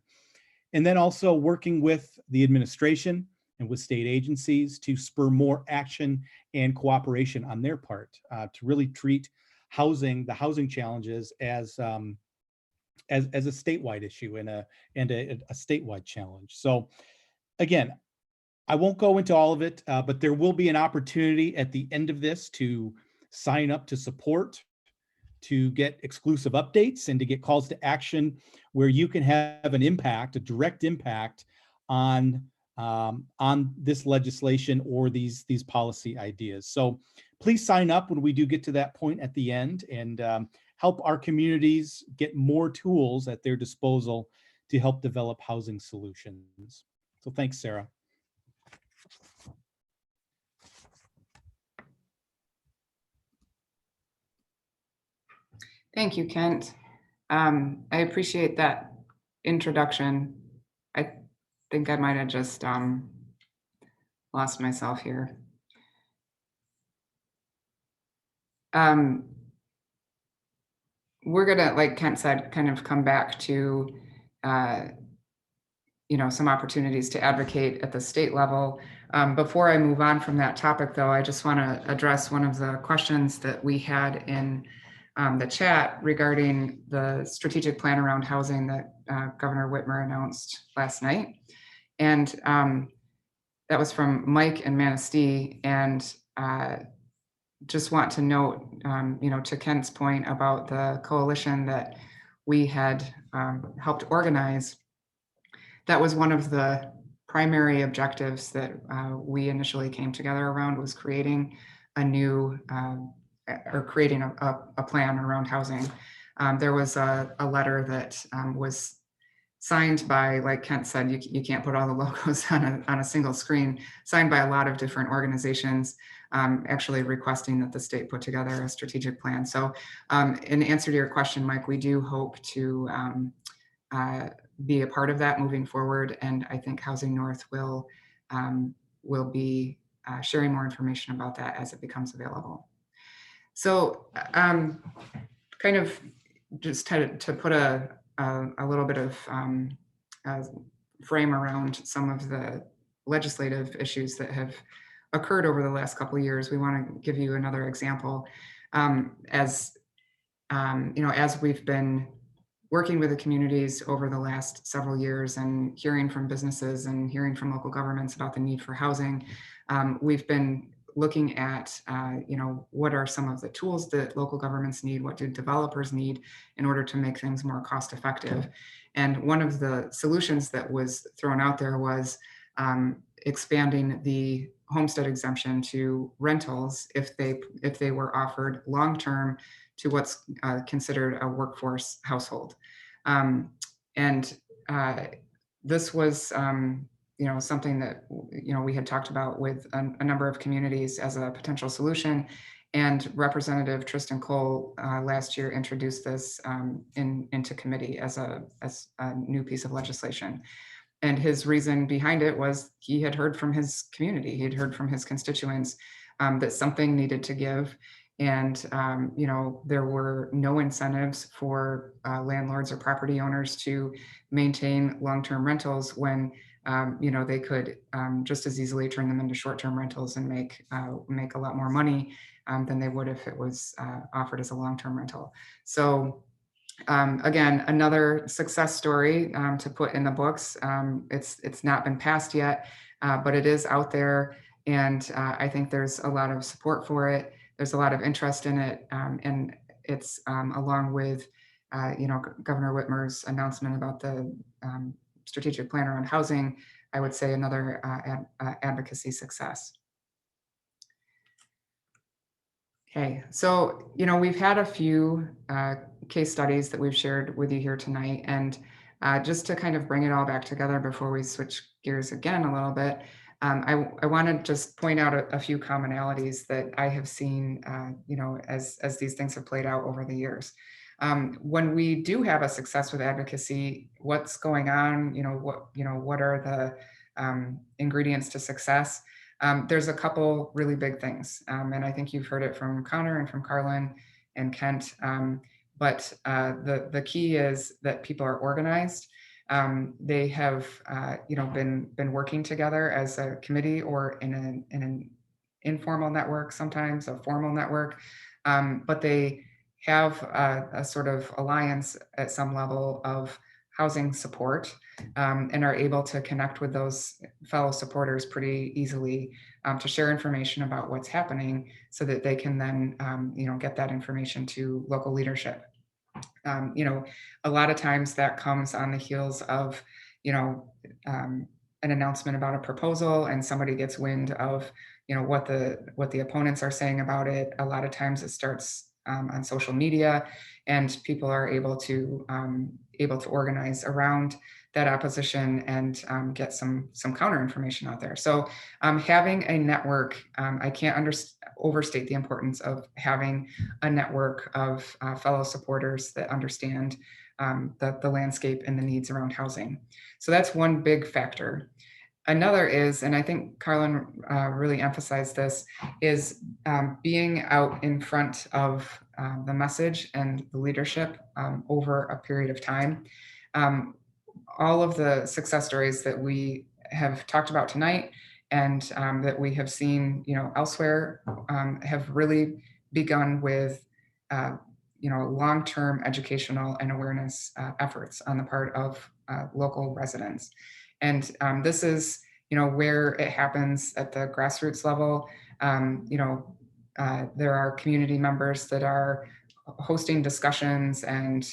And then also working with the administration and with state agencies to spur more action and cooperation on their part to really treat the housing challenges as a statewide issue and a statewide challenge. So again, I won't go into all of it, but there will be an opportunity at the end of this to sign up to support, to get exclusive updates, and to get calls to action where you can have an impact, a direct impact on this legislation or these policy ideas. So please sign up when we do get to that point at the end and help our communities get more tools at their disposal to help develop housing solutions. So thanks, Sarah. Thank you, Kent. I appreciate that introduction. I think I might have just lost myself here. We're gonna, like Kent said, kind of come back to some opportunities to advocate at the state level. Before I move on from that topic, though, I just want to address one of the questions that we had in the chat regarding the strategic plan around housing that Governor Whitmer announced last night. And that was from Mike in Manistee. And just want to note, to Kent's point about the coalition that we had helped organize, that was one of the primary objectives that we initially came together around was creating a new or creating a plan around housing. There was a letter that was signed by, like Kent said, you can't put all the logos on a single screen, signed by a lot of different organizations, actually requesting that the state put together a strategic plan. So in answer to your question, Mike, we do hope to be a part of that moving forward. And I think Housing North will be sharing more information about that as it becomes available. So kind of just to put a little bit of frame around some of the legislative issues that have occurred over the last couple of years, we want to give you another example. As we've been working with the communities over the last several years and hearing from businesses and hearing from local governments about the need for housing, we've been looking at, what are some of the tools that local governments need? What do developers need in order to make things more cost effective? And one of the solutions that was thrown out there was expanding the homestead exemption to rentals if they were offered long-term to what's considered a workforce household. This was something that we had talked about with a number of communities as a potential solution. And Representative Tristan Cole last year introduced this into committee as a new piece of legislation. And his reason behind it was he had heard from his community, he had heard from his constituents that something needed to give. And there were no incentives for landlords or property owners to maintain long-term rentals when they could just as easily turn them into short-term rentals and make a lot more money than they would if it was offered as a long-term rental. So again, another success story to put in the books. It's not been passed yet, but it is out there, and I think there's a lot of support for it. There's a lot of interest in it, and it's along with Governor Whitmer's announcement about the strategic plan around housing, I would say another advocacy success. Okay, so we've had a few case studies that we've shared with you here tonight, and just to kind of bring it all back together before we switch gears again a little bit, I want to just point out a few commonalities that I have seen, as these things have played out over the years. When we do have a success with advocacy, what's going on? What are the ingredients to success? There's a couple really big things, and I think you've heard it from Connor and from Carlin and Kent. But the key is that people are organized. They have been working together as a committee or in an informal network, sometimes a formal network, but they have a sort of alliance at some level of housing support, and are able to connect with those fellow supporters pretty easily to share information about what's happening so that they can then get that information to local leadership. A lot of times that comes on the heels of an announcement about a proposal, and somebody gets wind of what the opponents are saying about it. A lot of times it starts on social media, and people are able to organize around that opposition and get some counter information out there. So having a network, I can't overstate the importance of having a network of fellow supporters that understand the landscape and the needs around housing. So that's one big factor. Another is, and I think Carlin really emphasized this, is being out in front of the message and the leadership over a period of time. All of the success stories that we have talked about tonight and that we have seen, elsewhere, have really begun with, long-term educational and awareness efforts on the part of local residents. And this is, where it happens at the grassroots level. There are community members that are hosting discussions and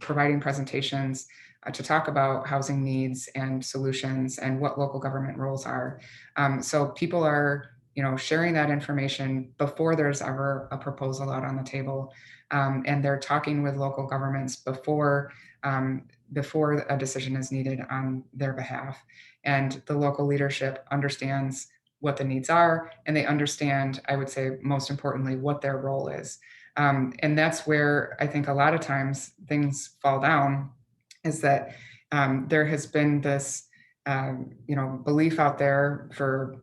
providing presentations to talk about housing needs and solutions and what local government roles are. So people are, sharing that information before there's ever a proposal out on the table, and they're talking with local governments before a decision is needed on their behalf. And the local leadership understands what the needs are, and they understand, I would say, most importantly, what their role is. And that's where I think a lot of times things fall down, is that there has been this belief out there for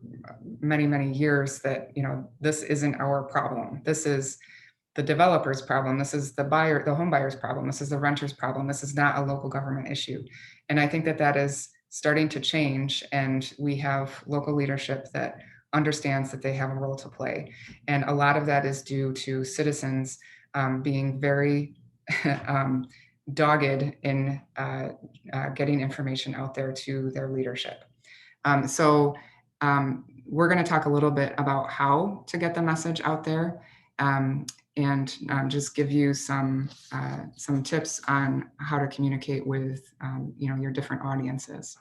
many, many years that, this isn't our problem. This is the developer's problem. This is the home buyer's problem. This is the renter's problem. This is not a local government issue. And I think that is starting to change. And we have local leadership that understands that they have a role to play. And a lot of that is due to citizens being very dogged in getting information out there to their leadership. So we're going to talk a little bit about how to get the message out there, and just give you some tips on how to communicate with your different audiences.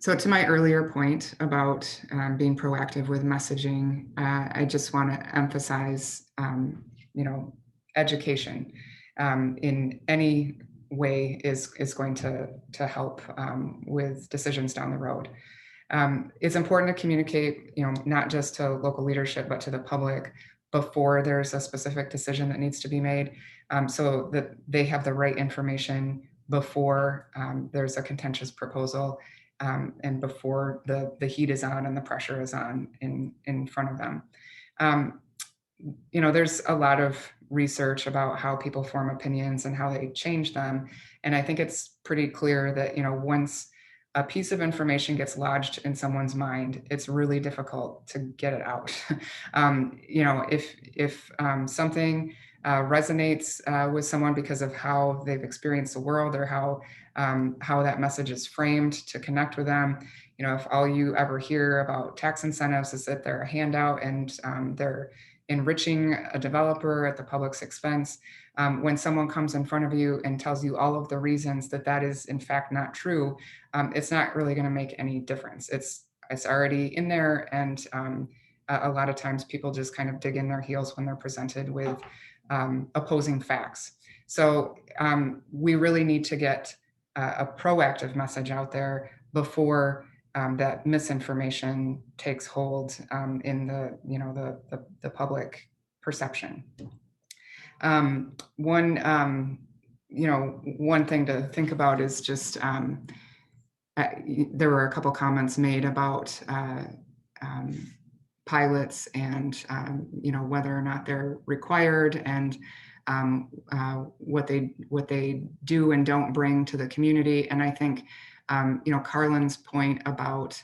So to my earlier point about being proactive with messaging, I just want to emphasize, education in any way is going to help with decisions down the road. It's important to communicate, not just to local leadership, but to the public before there's a specific decision that needs to be made, so that they have the right information before there's a contentious proposal, and before the heat is on and the pressure is on in front of them. There's a lot of research about how people form opinions and how they change them. And I think it's pretty clear that, once a piece of information gets lodged in someone's mind, it's really difficult to get it out. If something resonates with someone because of how they've experienced the world, or how that message is framed to connect with them, if all you ever hear about tax incentives is that they're a handout and they're enriching a developer at the public's expense, when someone comes in front of you and tells you all of the reasons that is in fact not true, it's not really going to make any difference. It's already in there, and a lot of times people just kind of dig in their heels when they're presented with opposing facts. So we really need to get a proactive message out there before that misinformation takes hold in the public perception. One thing to think about is just there were a couple comments made about pilots and whether or not they're required, and what they do and don't bring to the community. And I think Carlin's point about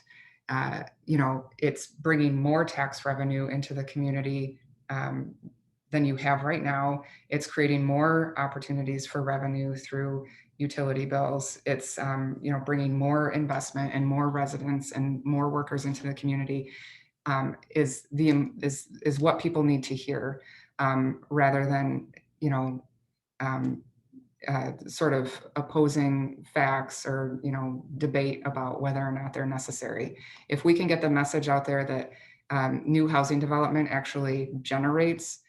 it's bringing more tax revenue into the community than you have right now. It's creating more opportunities for revenue through utility bills. It's bringing more investment and more residents and more workers into the community. Is what people need to hear, rather than sort of opposing facts or debate about whether or not they're necessary. If we can get the message out there that new housing development actually generates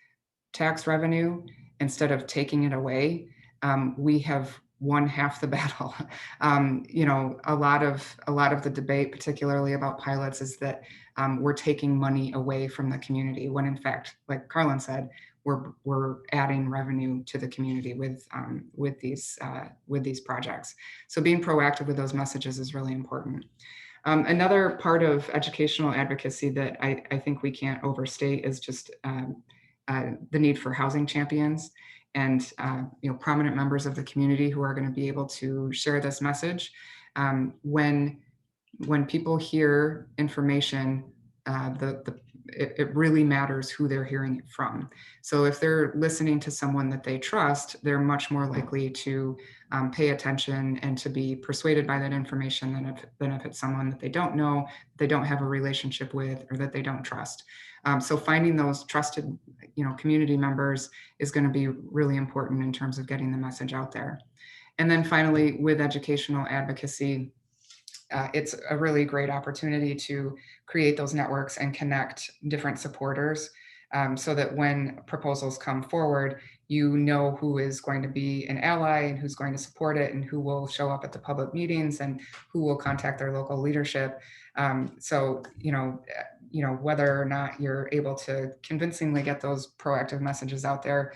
tax revenue instead of taking it away, we have won half the battle. A lot of the debate, particularly about pilots, is that we're taking money away from the community, when in fact, like Carlin said, we're adding revenue to the community with these projects. So being proactive with those messages is really important. Another part of educational advocacy that I think we can't overstate is just the need for housing champions and prominent members of the community who are going to be able to share this message. When people hear information, it really matters who they're hearing it from. So if they're listening to someone that they trust, they're much more likely to pay attention and to be persuaded by that information than if it's someone that they don't know, they don't have a relationship with, or that they don't trust. So finding those trusted, community members is going to be really important in terms of getting the message out there. And then finally, with educational advocacy, it's a really great opportunity to create those networks and connect different supporters, so that when proposals come forward, you know who is going to be an ally and who's going to support it, and who will show up at the public meetings and who will contact their local leadership. So whether or not you're able to convincingly get those proactive messages out there,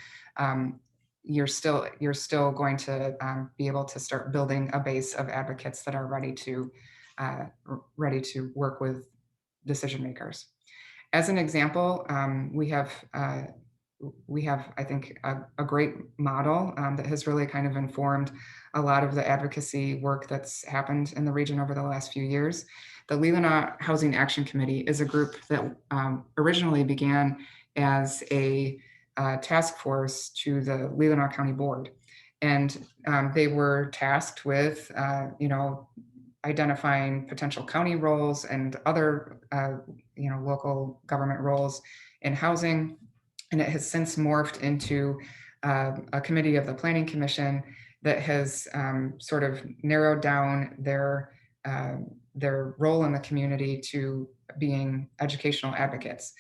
you're still going to be able to start building a base of advocates that are ready to work with decision makers. As an example, we have, I think, a great model that has really kind of informed a lot of the advocacy work that's happened in the region over the last few years. The Leland Housing Action Committee is a group that originally began as a task force to the Leland County Board. And they were tasked with, identifying potential county roles and other, local government roles in housing. And it has since morphed into a committee of the Planning Commission that has sort of narrowed down their role in the community to being educational advocates.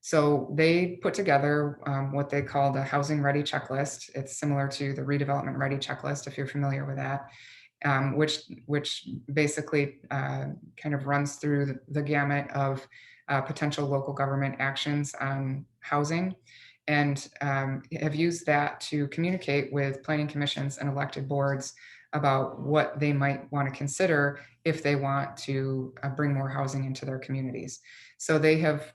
So they put together what they call the Housing Ready Checklist. It's similar to the Redevelopment Ready Checklist, if you're familiar with that, which basically kind of runs through the gamut of potential local government actions on housing, and have used that to communicate with planning commissions and elected boards about what they might want to consider if they want to bring more housing into their communities. So they have,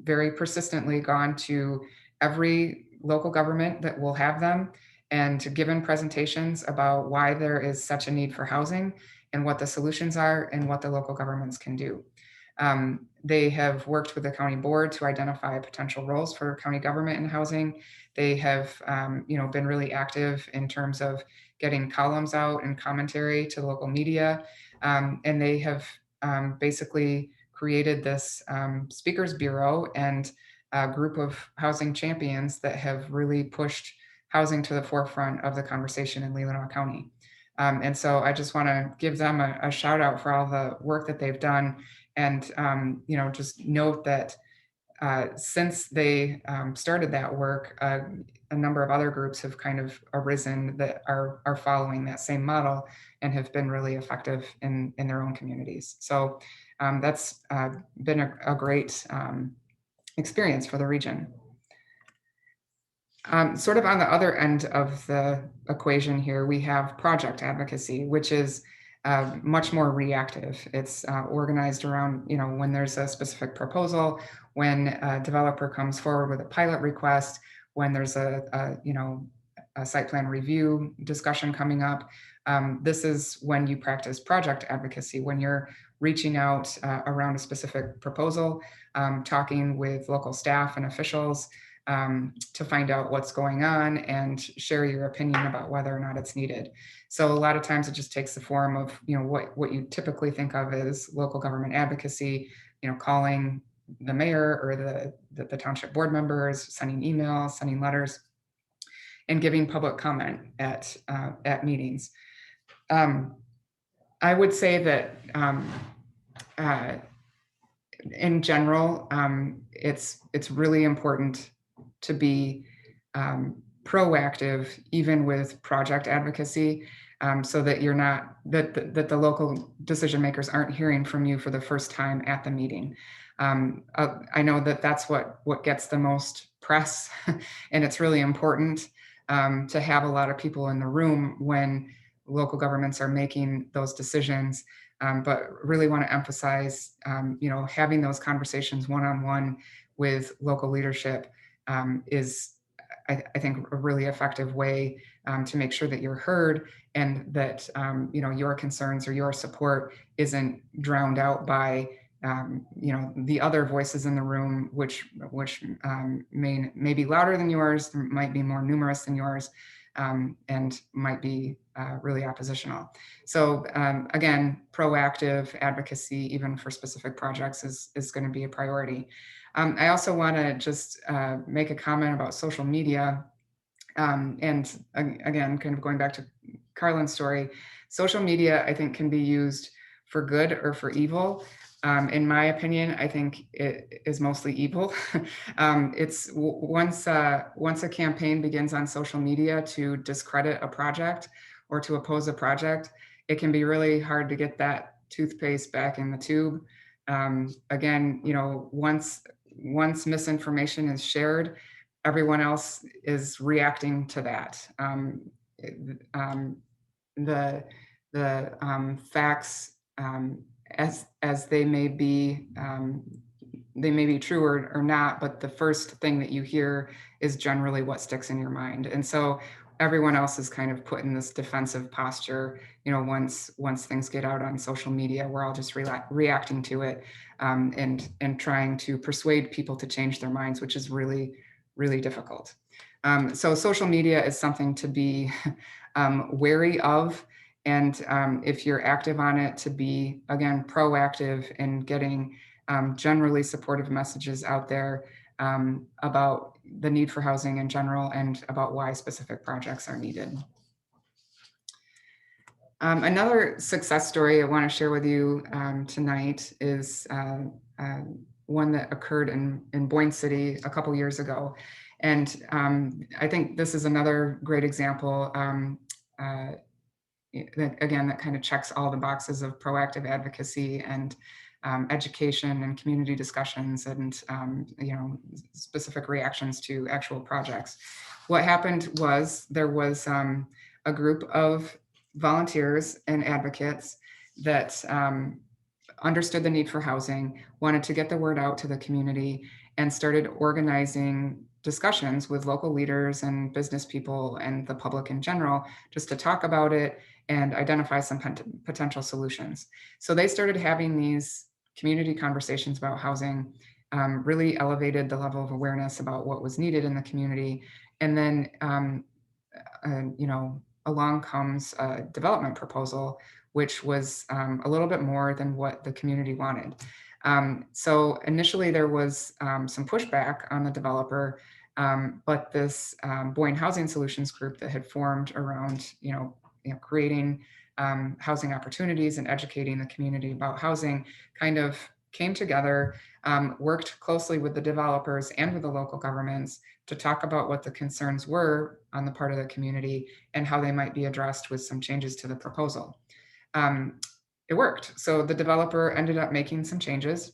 very persistently gone to every local government that will have them and given presentations about why there is such a need for housing and what the solutions are and what the local governments can do. They have worked with the county board to identify potential roles for county government in housing. They have, been really active in terms of getting columns out and commentary to local media. And they have basically created this speakers bureau and a group of housing champions that have really pushed housing to the forefront of the conversation in Leland County. And so I just want to give them a shout out for all the work that they've done. And, just note that since they started that work, a number of other groups have kind of arisen that are following that same model and have been really effective in their own communities. So that's been a great experience for the region. Sort of on the other end of the equation here, we have project advocacy, which is much more reactive. It's organized around, when there's a specific proposal, when a developer comes forward with a pilot request, when there's a site plan review discussion coming up. This is when you practice project advocacy, when you're reaching out around a specific proposal, talking with local staff and officials to find out what's going on and share your opinion about whether or not it's needed. So a lot of times it just takes the form of, what you typically think of as local government advocacy, calling the mayor or the township board members, sending emails, sending letters, and giving public comment at meetings. I would say that in general, it's really important to be proactive, even with project advocacy, so that you're not, that the local decision makers aren't hearing from you for the first time at the meeting. I know that that's what gets the most press, and it's really important to have a lot of people in the room when local governments are making those decisions, but really want to emphasize, having those conversations one-on-one with local leadership is, I think, a really effective way to make sure that you're heard and that your concerns or your support isn't drowned out by the other voices in the room, which may be louder than yours, might be more numerous than yours, and might be really oppositional. So again, proactive advocacy, even for specific projects, is going to be a priority. I also want to just make a comment about social media. And again, kind of going back to Carlin's story, social media, I think, can be used for good or for evil. In my opinion, I think it is mostly evil. It's once a campaign begins on social media to discredit a project or to oppose a project, it can be really hard to get that toothpaste back in the tube. Again, you know, once misinformation is shared, everyone else is reacting to that. The facts, as they may be true or not, but the first thing that you hear is generally what sticks in your mind. And so everyone else is kind of put in this defensive posture. You know, once things get out on social media, we're all just reacting to it, and trying to persuade people to change their minds, which is really, really difficult. So social media is something to be wary of. And if you're active on it, to be, again, proactive in getting generally supportive messages out there about the need for housing in general and about why specific projects are needed. Another success story I want to share with you tonight is one that occurred in Boyne City a couple years ago. And I think this is another great example, that kind of checks all the boxes of proactive advocacy and education and community discussions and specific reactions to actual projects. What happened was there was a group of volunteers and advocates that understood the need for housing, wanted to get the word out to the community, and started organizing discussions with local leaders and business people and the public in general, just to talk about it and identify some potential solutions. So they started having these community conversations about housing, really elevated the level of awareness about what was needed in the community. And then, along comes a development proposal, which was a little bit more than what the community wanted. So initially there was some pushback on the developer, but this Boyne Housing Solutions group that had formed around, creating housing opportunities and educating the community about housing kind of came together, worked closely with the developers and with the local governments to talk about what the concerns were on the part of the community and how they might be addressed with some changes to the proposal. It worked. So the developer ended up making some changes.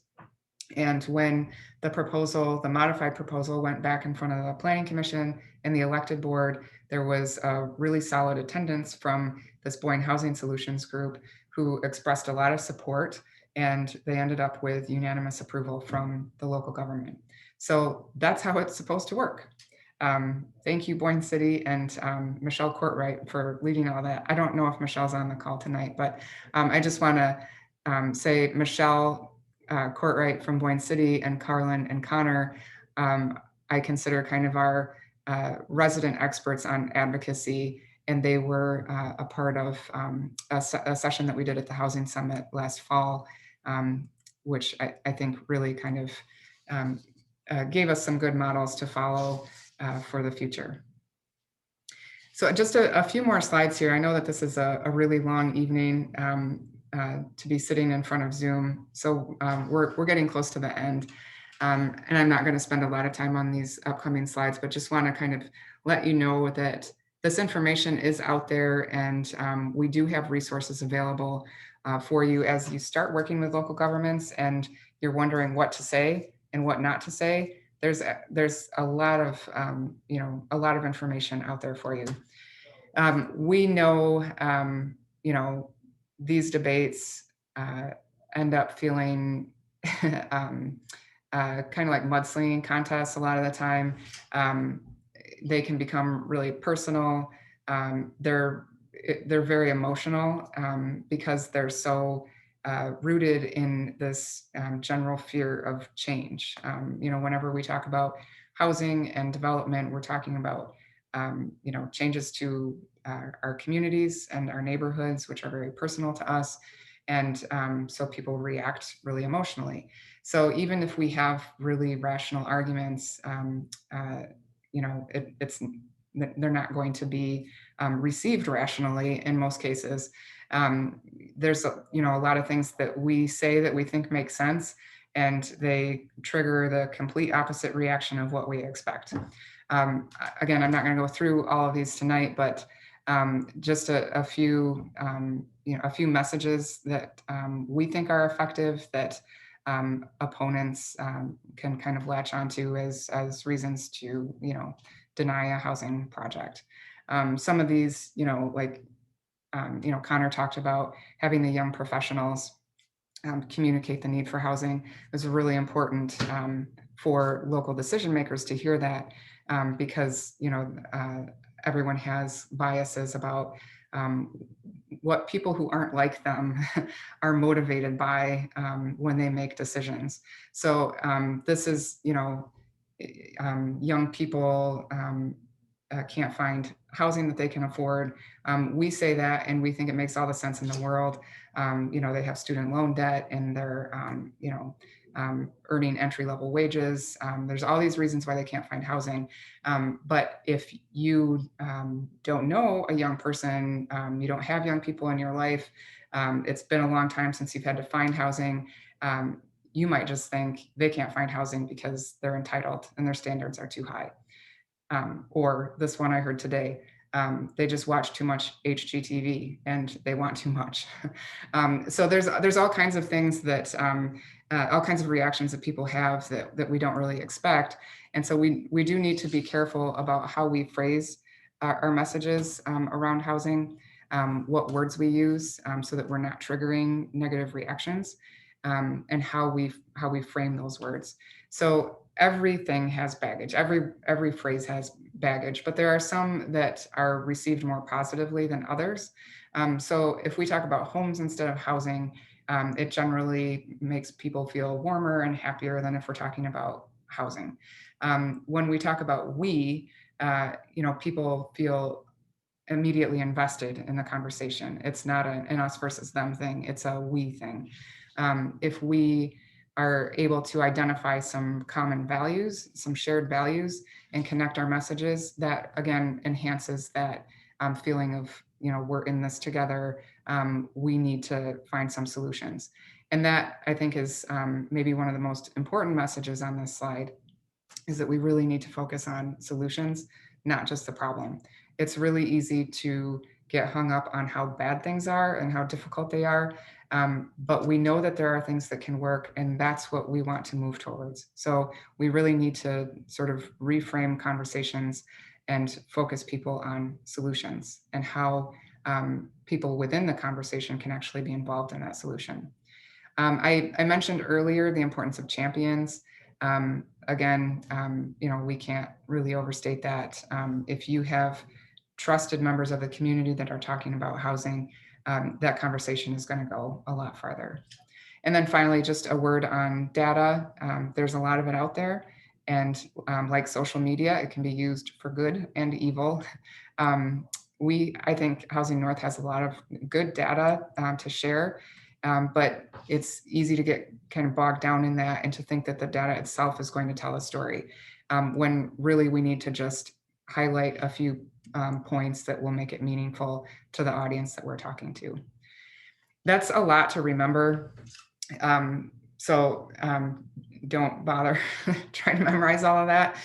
And when the modified proposal went back in front of the Planning Commission and the elected board, there was a really solid attendance from this Boyne Housing Solutions group who expressed a lot of support, and they ended up with unanimous approval from the local government. So that's how it's supposed to work. Thank you, Boyne City and Michelle Courtwright for leading all that. I don't know if Michelle's on the call tonight, but I just want to say Michelle Courtwright from Boyne City and Carlin and Connor, I consider kind of our resident experts on advocacy, and they were a part of a session that we did at the Housing Summit last fall, which I think really kind of gave us some good models to follow for the future. So just a few more slides here. I know that this is a really long evening to be sitting in front of Zoom. So we're getting close to the end. And I'm not going to spend a lot of time on these upcoming slides, but just want to kind of let you know that this information is out there, and we do have resources available for you as you start working with local governments and you're wondering what to say and what not to say. There's a lot of a lot of information out there for you. We know these debates end up feeling kind of like mudslinging contests a lot of the time. They can become really personal. They're very emotional because they're so rooted in this general fear of change. Whenever we talk about housing and development, we're talking about changes to our communities and our neighborhoods, which are very personal to us. And so people react really emotionally. So even if we have really rational arguments, they're not going to be received rationally in most cases. There's a lot of things that we say that we think make sense, and they trigger the complete opposite reaction of what we expect. Again, I'm not going to go through all of these tonight, but just a few messages that we think are effective that opponents can kind of latch onto as reasons to deny a housing project. Some of these, Connor talked about having the young professionals communicate the need for housing. Is really important for local decision makers to hear that, because everyone has biases about what people who aren't like them are motivated by when they make decisions. So this is, young people can't find housing that they can afford. We say that, and we think it makes all the sense in the world. They have student loan debt, and they're, earning entry-level wages. There's all these reasons why they can't find housing. But if you don't know a young person, you don't have young people in your life, it's been a long time since you've had to find housing, you might just think they can't find housing because they're entitled and their standards are too high. Or this one I heard today, they just watch too much HGTV and they want too much. So there's all kinds of things that, all kinds of reactions that people have that we don't really expect. And so we do need to be careful about how we phrase our messages around housing, what words we use, so that we're not triggering negative reactions, and how we frame those words. So everything has baggage. Every phrase has baggage, but there are some that are received more positively than others. So if we talk about homes instead of housing, it generally makes people feel warmer and happier than if we're talking about housing. When we talk about we, people feel immediately invested in the conversation. It's not an us versus them thing. It's a we thing. If we are able to identify some common values, some shared values, and connect our messages, that again enhances that feeling of, we're in this together. We need to find some solutions. And that, I think, is maybe one of the most important messages on this slide, is that we really need to focus on solutions, not just the problem. It's really easy to get hung up on how bad things are and how difficult they are. But we know that there are things that can work, and that's what we want to move towards. So we really need to sort of reframe conversations and focus people on solutions and how people within the conversation can actually be involved in that solution. I mentioned earlier the importance of champions. Again, we can't really overstate that. If you have trusted members of the community that are talking about housing, that conversation is going to go a lot farther. And then finally, just a word on data. There's a lot of it out there, and like social media, it can be used for good and evil. I think Housing North has a lot of good data to share, but it's easy to get kind of bogged down in that and to think that the data itself is going to tell a story, when really we need to just highlight a few points that will make it meaningful to the audience that we're talking to. That's a lot to remember. So don't bother trying to memorize all of that.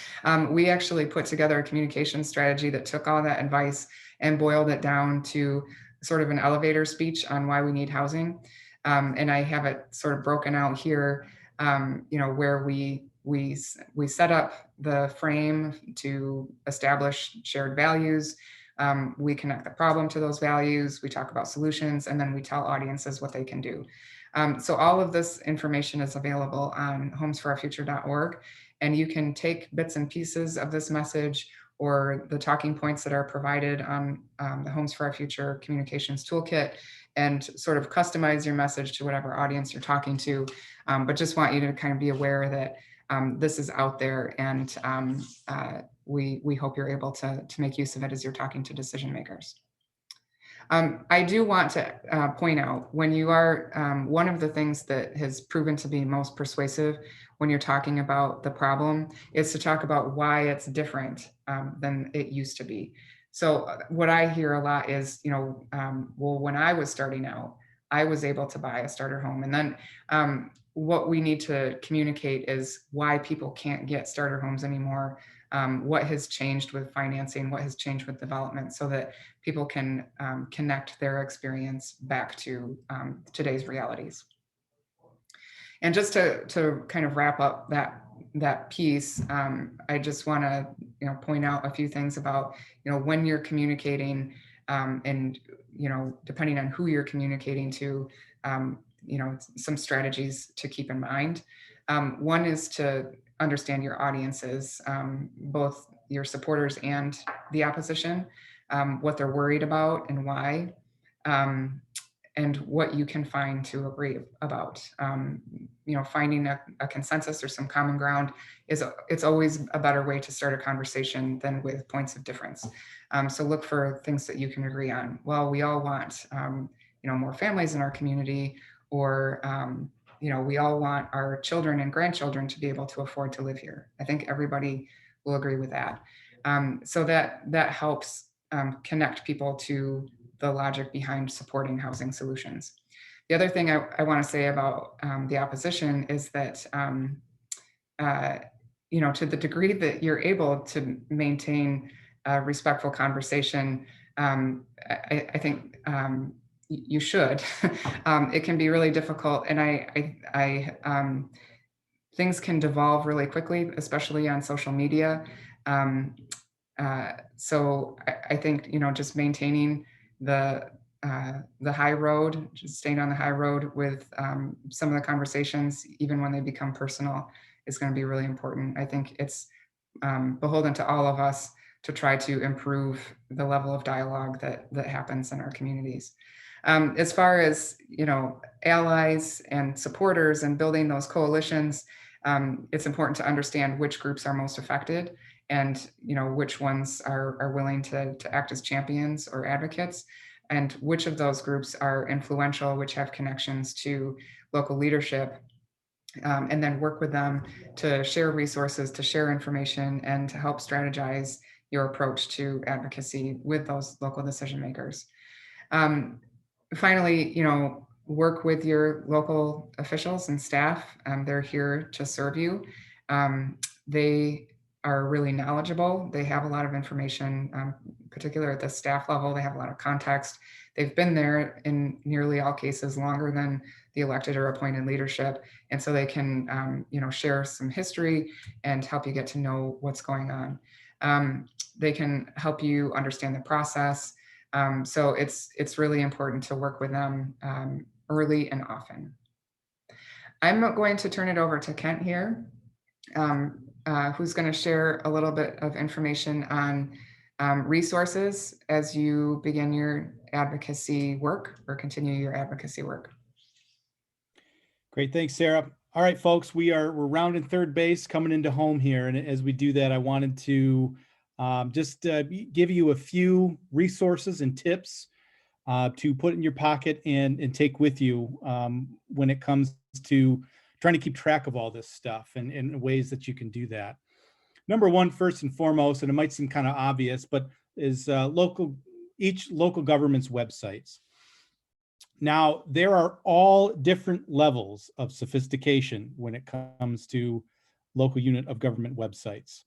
We actually put together a communication strategy that took all that advice and boiled it down to sort of an elevator speech on why we need housing. And I have it sort of broken out here, where we set up the frame to establish shared values. We connect the problem to those values. We talk about solutions, and then we tell audiences what they can do. So all of this information is available on homesforourfuture.org, and you can take bits and pieces of this message or the talking points that are provided on the Homes for Our Future Communications Toolkit and sort of customize your message to whatever audience you're talking to. But just want you to kind of be aware that this is out there, and we hope you're able to make use of it as you're talking to decision makers. I do want to point out, when you are, one of the things that has proven to be most persuasive when you're talking about the problem is to talk about why it's different than it used to be. So what I hear a lot is, well, when I was starting out, I was able to buy a starter home. And then what we need to communicate is why people can't get starter homes anymore, what has changed with financing, what has changed with development, so that people can connect their experience back to today's realities. And just to kind of wrap up that piece, I just want to point out a few things about when you're communicating, and depending on who you're communicating to, some strategies to keep in mind. One is to understand your audiences, both your supporters and the opposition, what they're worried about and why, and what you can find to agree about. Finding a consensus or some common ground it's always a better way to start a conversation than with points of difference. So look for things that you can agree on. Well, we all want more families in our community, or we all want our children and grandchildren to be able to afford to live here. I think everybody will agree with that. So that helps connect people to the logic behind supporting housing solutions. The other thing I want to say about the opposition is that, to the degree that you're able to maintain a respectful conversation, I think you should. It can be really difficult, and things can devolve really quickly, especially on social media. So I think just maintaining the high road, just staying on the high road with some of the conversations, even when they become personal, is going to be really important. I think it's beholden to all of us to try to improve the level of dialogue that happens in our communities. As far as allies and supporters and building those coalitions, it's important to understand which groups are most affected, and which ones are willing to act as champions or advocates, and which of those groups are influential, which have connections to local leadership, and then work with them to share resources, to share information, and to help strategize your approach to advocacy with those local decision makers. Finally, work with your local officials and staff. They're here to serve you. They are really knowledgeable. They have a lot of information, particularly at the staff level. They have a lot of context. They've been there in nearly all cases longer than the elected or appointed leadership. And so they can, share some history and help you get to know what's going on. They can help you understand the process. So it's really important to work with them early and often. I'm going to turn it over to Kent here, who's going to share a little bit of information on resources as you begin your advocacy work or continue your advocacy work. Great, thanks, Sarah. All right, folks, we're rounding third base, coming into home here, and as we do that, I wanted to just give you a few resources and tips to put in your pocket and take with you when it comes to trying to keep track of all this stuff and ways that you can do that. Number one, first and foremost, and it might seem kind of obvious, but is each local government's websites. Now, there are all different levels of sophistication when it comes to local unit of government websites.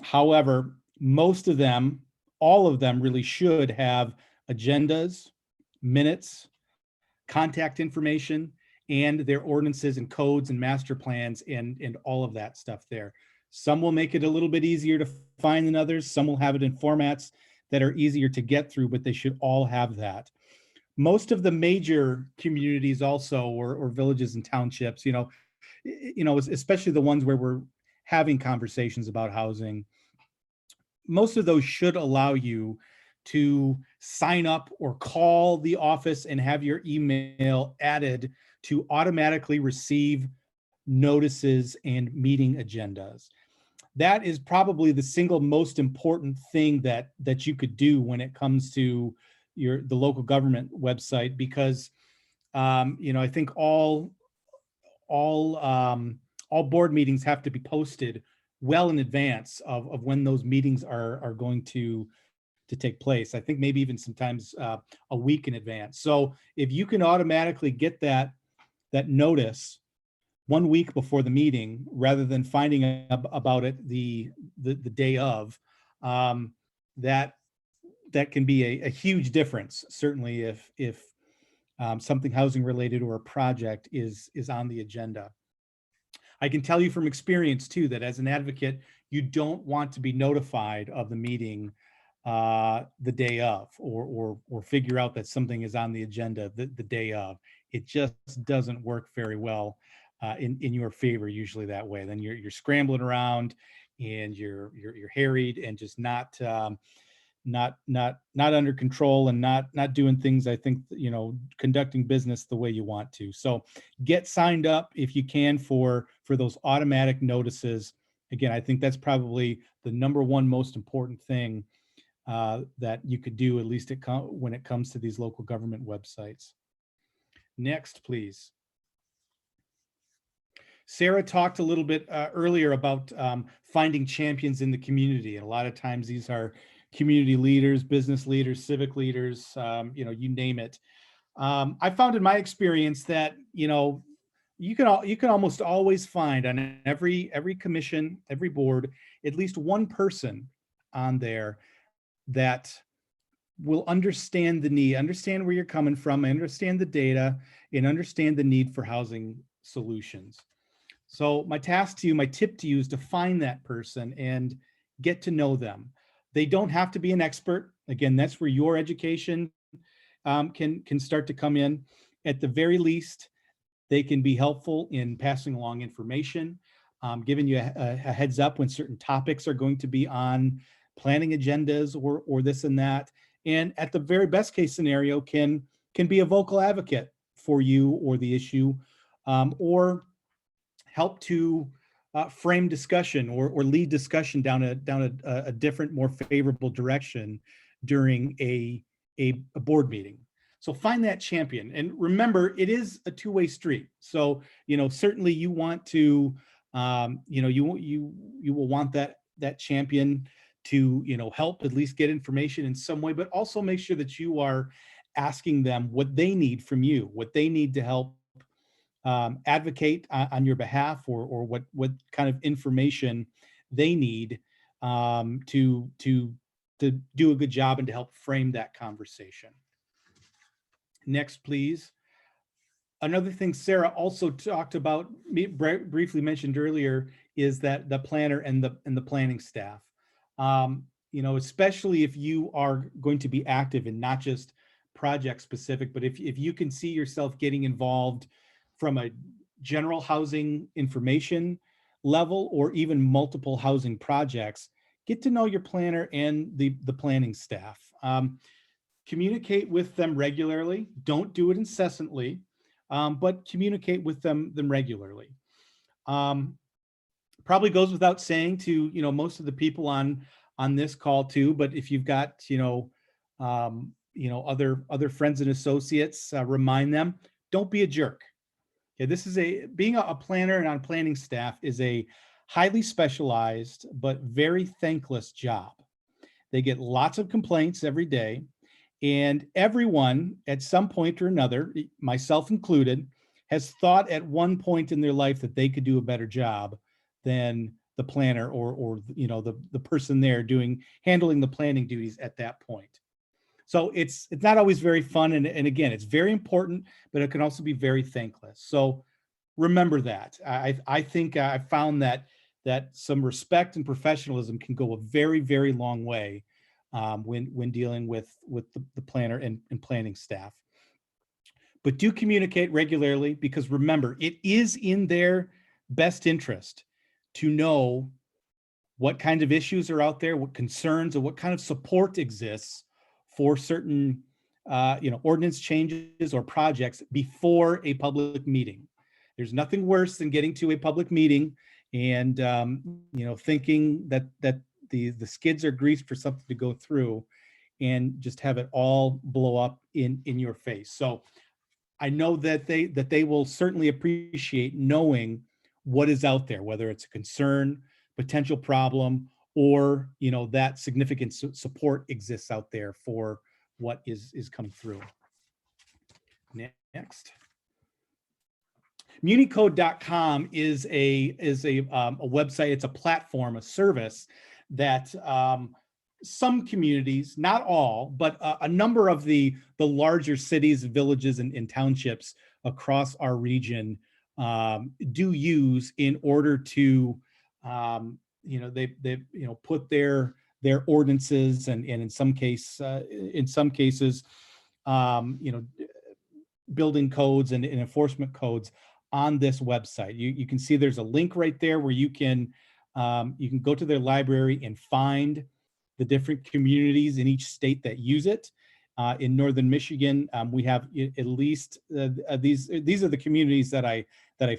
However, most of them, all of them really should have agendas, minutes, contact information, and their ordinances and codes and master plans and all of that stuff there. Some will make it a little bit easier to find than others. Some will have it in formats that are easier to get through, but they should all have that. Most of the major communities also, or villages and townships, especially the ones where we're having conversations about housing, most of those should allow you to sign up or call the office and have your email added to automatically receive notices, and meeting agendas. That is probably the single most important thing that you could do when it comes to the local government website, because I think all board meetings have to be posted well in advance of when those meetings are going to take place. I think maybe even sometimes a week in advance. So if you can automatically get that notice 1 week before the meeting, rather than finding about it the day of, that can be a huge difference. Certainly, if something housing related or a project is on the agenda. I can tell you from experience too that as an advocate, you don't want to be notified of the meeting the day of, or figure out that something is on the agenda the day of. It just doesn't work very well in your favor usually that way. Then you're scrambling around and you're harried and just not under control, and not doing things, I think, conducting business the way you want to. So get signed up if you can for those automatic notices. Again, I think that's probably the number one most important thing that you could do, at least when it comes to these local government websites. Next, please. Sarah talked a little bit earlier about finding champions in the community. And a lot of times these are community leaders, business leaders, civic leaders, you name it. I found in my experience that, you can almost always find on every commission, every board, at least one person on there that will understand the need, understand where you're coming from, understand the data, and understand the need for housing solutions. So my tip to you is to find that person and get to know them. They don't have to be an expert. Again, that's where your education can start to come in. At the very least, they can be helpful in passing along information, giving you a heads up when certain topics are going to be on planning agendas or this and that. And at the very best case scenario, can be a vocal advocate for you or the issue, or help to frame discussion or lead discussion down a different, more favorable direction during a board meeting. So find that champion, and remember, it is a two-way street. So certainly you want to you will want that champion to help at least get information in some way, but also make sure that you are asking them what they need from you, what they need to help advocate on your behalf, or what kind of information they need to do a good job and to help frame that conversation. Next, please. Another thing Sarah also talked about, briefly mentioned earlier, is that the planner and the planning staff. Especially if you are going to be active and not just project specific, but if you can see yourself getting involved from a general housing information level or even multiple housing projects, get to know your planner and the planning staff. Communicate with them regularly. Don't do it incessantly, but communicate with them regularly. Probably goes without saying to most of the people on this call too, but if you've got other friends and associates, remind them, don't be a jerk. Okay, being a planner and on planning staff is a highly specialized but very thankless job. They get lots of complaints every day, and everyone at some point or another, myself included, has thought at one point in their life that they could do a better job than the planner or the person there handling the planning duties at that point. So it's not always very fun, and again, it's very important, but it can also be very thankless. So remember that. I think I found that some respect and professionalism can go a very, very long way when dealing with the planner and planning staff. But do communicate regularly, because remember, it is in their best interest to know what kind of issues are out there, what concerns, or what kind of support exists for certain ordinance changes or projects before a public meeting. there's nothing worse than getting to a public meeting and, thinking that the skids are greased for something to go through and just have it all blow up in your face. So I know that they will certainly appreciate knowing what is out there, whether it's a concern, potential problem, or that significant support exists out there for what is coming through. Next. Municode.com is a website. It's a platform, a service that some communities, not all, but a number of the larger cities, villages, and townships across our region do use in order to, they put their ordinances and in some cases, building codes and enforcement codes on this website. You can see there's a link right there where you can go to their library and find the different communities in each state that use it. In Northern Michigan, we have at least these are the communities that I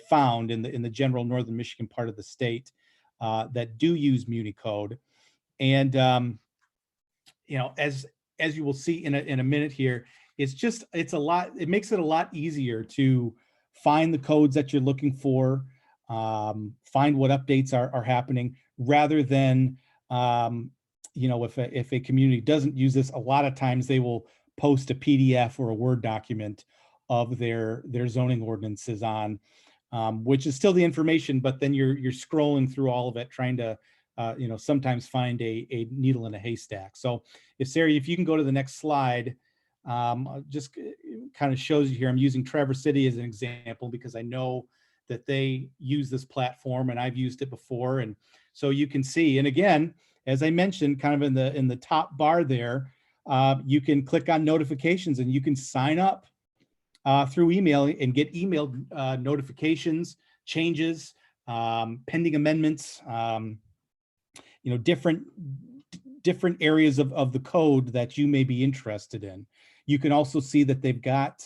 found in the general Northern Michigan part of the state that do use Municode. And as you will see in a minute here, it makes it a lot easier to find the codes that you're looking for, find what updates are happening, rather than if a community doesn't use this, a lot of times they will post a PDF or a Word document of their zoning ordinances on, which is still the information, but then you're scrolling through all of it, trying to sometimes find a needle in a haystack. So Sarah, if you can go to the next slide, just kind of shows you here. I'm using Traverse City as an example because I know that they use this platform and I've used it before. And so you can see, and again, as I mentioned, kind of in the top bar there, you can click on notifications and you can sign up through email and get emailed notifications, changes, pending amendments, different areas of the code that you may be interested in. You can also see that they've got,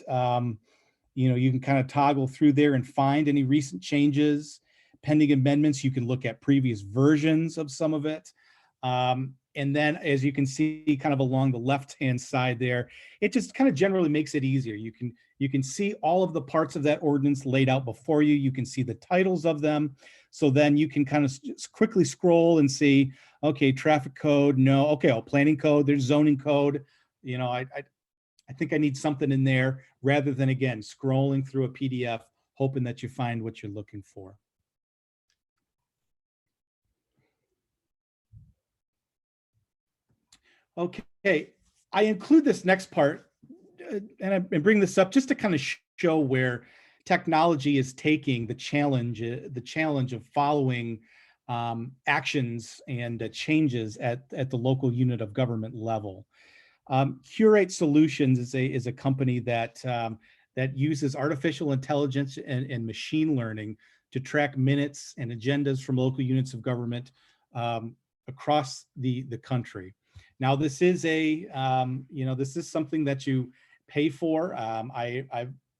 you can kind of toggle through there and find any recent changes, pending amendments. You can look at previous versions of some of it. And then as you can see kind of along the left-hand side there, it just kind of generally makes it easier. You can see all of the parts of that ordinance laid out before you. You can see the titles of them. So then you can kind of just quickly scroll and see, okay, traffic code, no, okay, planning code, there's zoning code. I think I need something in there, rather than, again, scrolling through a PDF, hoping that you find what you're looking for. Okay, I include this next part, and I bring this up just to kind of show where technology is taking the challenge of following actions and changes at the local unit of government level. Curate Solutions is a company that uses artificial intelligence and machine learning to track minutes and agendas from local units of government across the country. Now, this is this is something that you pay for.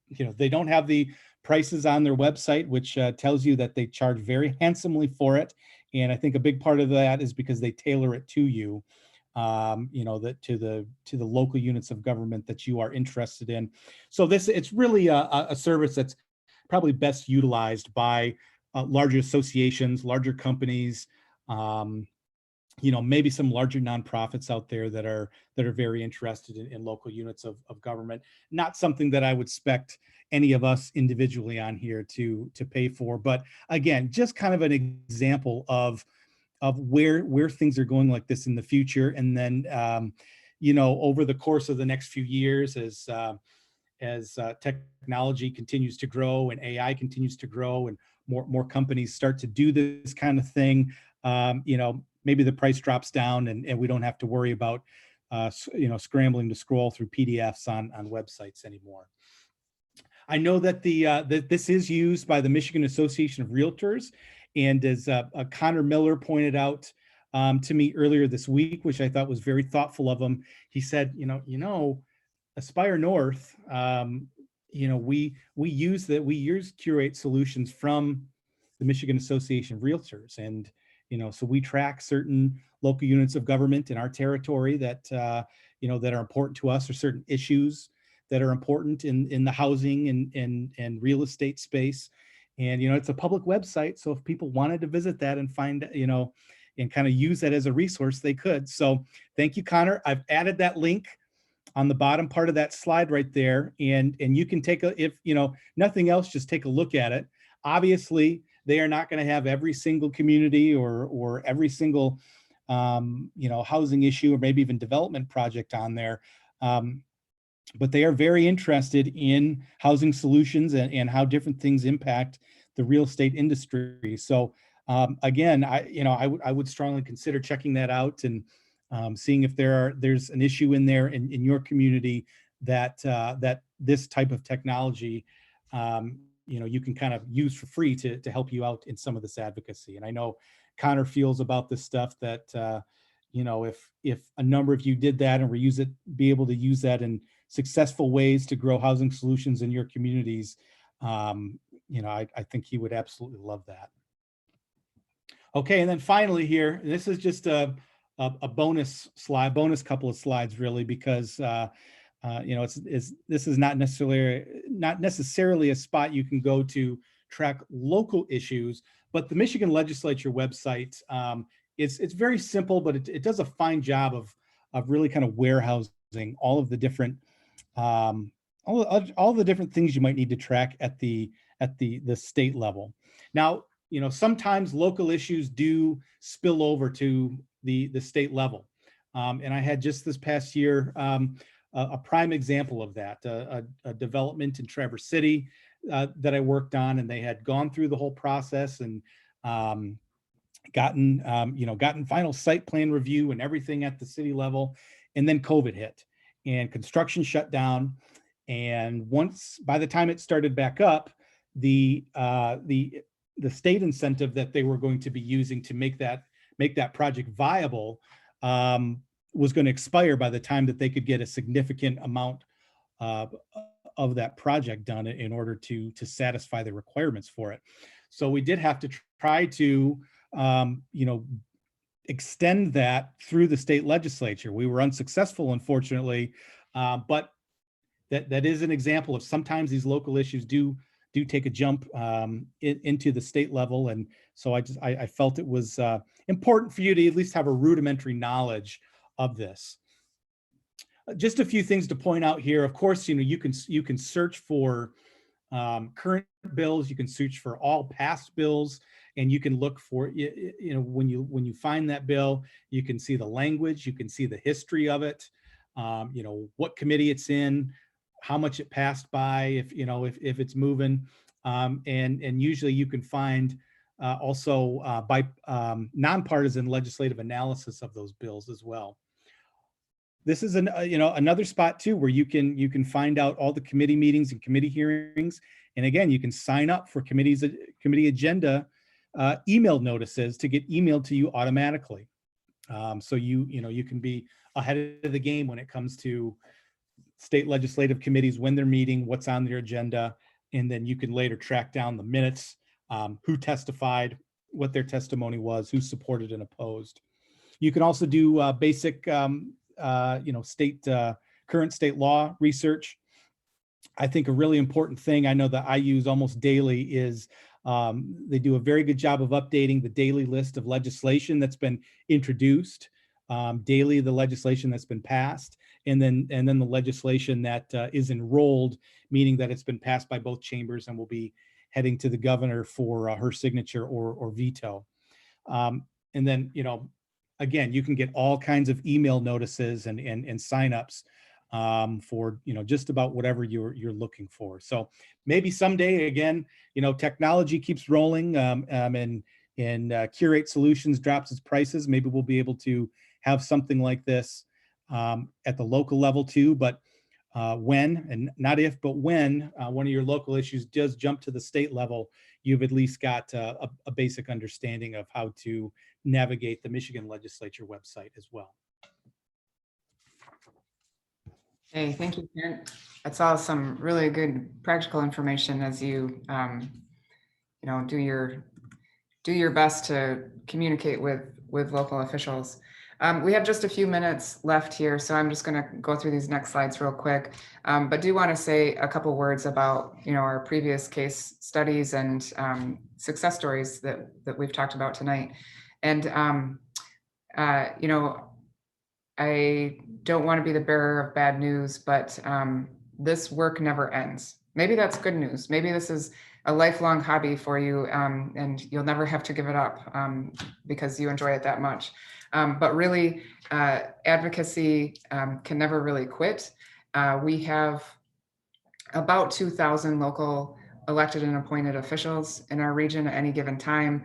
They don't have the prices on their website, which tells you that they charge very handsomely for it. And I think a big part of that is because they tailor it to you. That to the local units of government that you are interested in. So it's really a service that's probably best utilized by larger associations, larger companies, maybe some larger nonprofits out there that are very interested in local units of government. Not something that I would expect any of us individually on here to pay for, but again, just kind of an example of where things are going like this in the future. And then, over the course of the next few years, as technology continues to grow and AI continues to grow and more companies start to do this kind of thing, maybe the price drops down and we don't have to worry about, scrambling to scroll through PDFs on websites anymore. I know that that this is used by the Michigan Association of Realtors. And as Connor Miller pointed out to me earlier this week, which I thought was very thoughtful of him, he said, Aspire North, we use Curate Solutions from the Michigan Association of Realtors, and so we track certain local units of government in our territory that that are important to us, or certain issues that are important in the housing and real estate space. And it's a public website, so if people wanted to visit that and find and kind of use that as a resource, they could. So thank you, Connor. I've added that link on the bottom part of that slide right there, and you can take if nothing else, just take a look at it. Obviously, they are not going to have every single community or every single housing issue, or maybe even development project on there, but they are very interested in housing solutions and how different things impact the real estate industry. So again, I would strongly consider checking that out and seeing if there's an issue in there in your community that this type of technology you can kind of use for free to help you out in some of this advocacy. And I know Connor feels about this stuff that if a number of you did that and be able to use that in successful ways to grow housing solutions in your communities, I think he would absolutely love that. Okay, and then finally here, this is just a bonus couple of slides, really, because this is not necessarily a spot you can go to track local issues, but the Michigan Legislature website, it's very simple, but it does a fine job of really kind of warehousing all of the different all the different things you might need to track at the state level. Now, sometimes local issues do spill over to the state level, and I had just this past year a prime example of that, a development in Traverse City that I worked on, and they had gone through the whole process and gotten final site plan review and everything at the city level, and then COVID hit and construction shut down. And by the time it started back up, the state incentive that they were going to be using to make that project viable was going to expire by the time that they could get a significant amount of that project done in order to satisfy the requirements for it. So we did have to try to extend that through the state legislature. We were unsuccessful, unfortunately, but that is an example of sometimes these local issues do take a jump into the state level. And so I felt it was important for you to at least have a rudimentary knowledge of this. Just a few things to point out here. Of course, you can search for current bills, you can search for all past bills, and you can look for, when you find that bill, you can see the language, you can see the history of it, what committee it's in, how much it passed by, if it's moving, and usually you can find also by nonpartisan legislative analysis of those bills as well. This is another spot too where you can find out all the committee meetings and committee hearings, and again, you can sign up for committee agenda email notices to get emailed to you automatically. So you can be ahead of the game when it comes to state legislative committees, when they're meeting, what's on their agenda, and then you can later track down the minutes, who testified, what their testimony was, who supported and opposed. You can also do basic current state law research. I think a really important thing I know that I use almost daily is they do a very good job of updating the daily list of legislation that's been introduced, daily the legislation that's been passed, and then the legislation that is enrolled, meaning that it's been passed by both chambers and will be heading to the governor for her signature or veto. And then, again, you can get all kinds of email notices and signups for just about whatever you're looking for. So maybe someday, again, technology keeps rolling, and Curate Solutions drops its prices. Maybe we'll be able to have something like this at the local level too. But when, and not if, but when one of your local issues does jump to the state level, you've at least got a basic understanding of how to navigate the Michigan Legislature website as well. Hey, thank you, Kent. That's all some really good practical information as you, do your best to communicate with local officials. We have just a few minutes left here, so I'm just going to go through these next slides real quick. But do want to say a couple words about our previous case studies and success stories that we've talked about tonight. And I don't want to be the bearer of bad news, but this work never ends. Maybe that's good news. Maybe this is a lifelong hobby for you, and you'll never have to give it up because you enjoy it that much. But really, advocacy can never really quit. We have about 2,000 local elected and appointed officials in our region at any given time,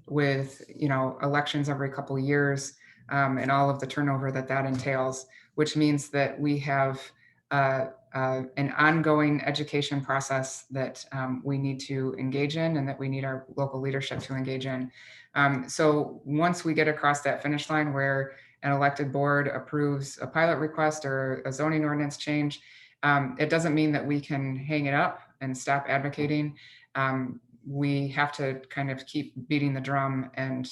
with elections every couple of years, and all of the turnover that entails, which means that we have an ongoing education process that we need to engage in and that we need our local leadership to engage in. So once we get across that finish line where an elected board approves a pilot request or a zoning ordinance change, it doesn't mean that we can hang it up and stop advocating. We have to kind of keep beating the drum and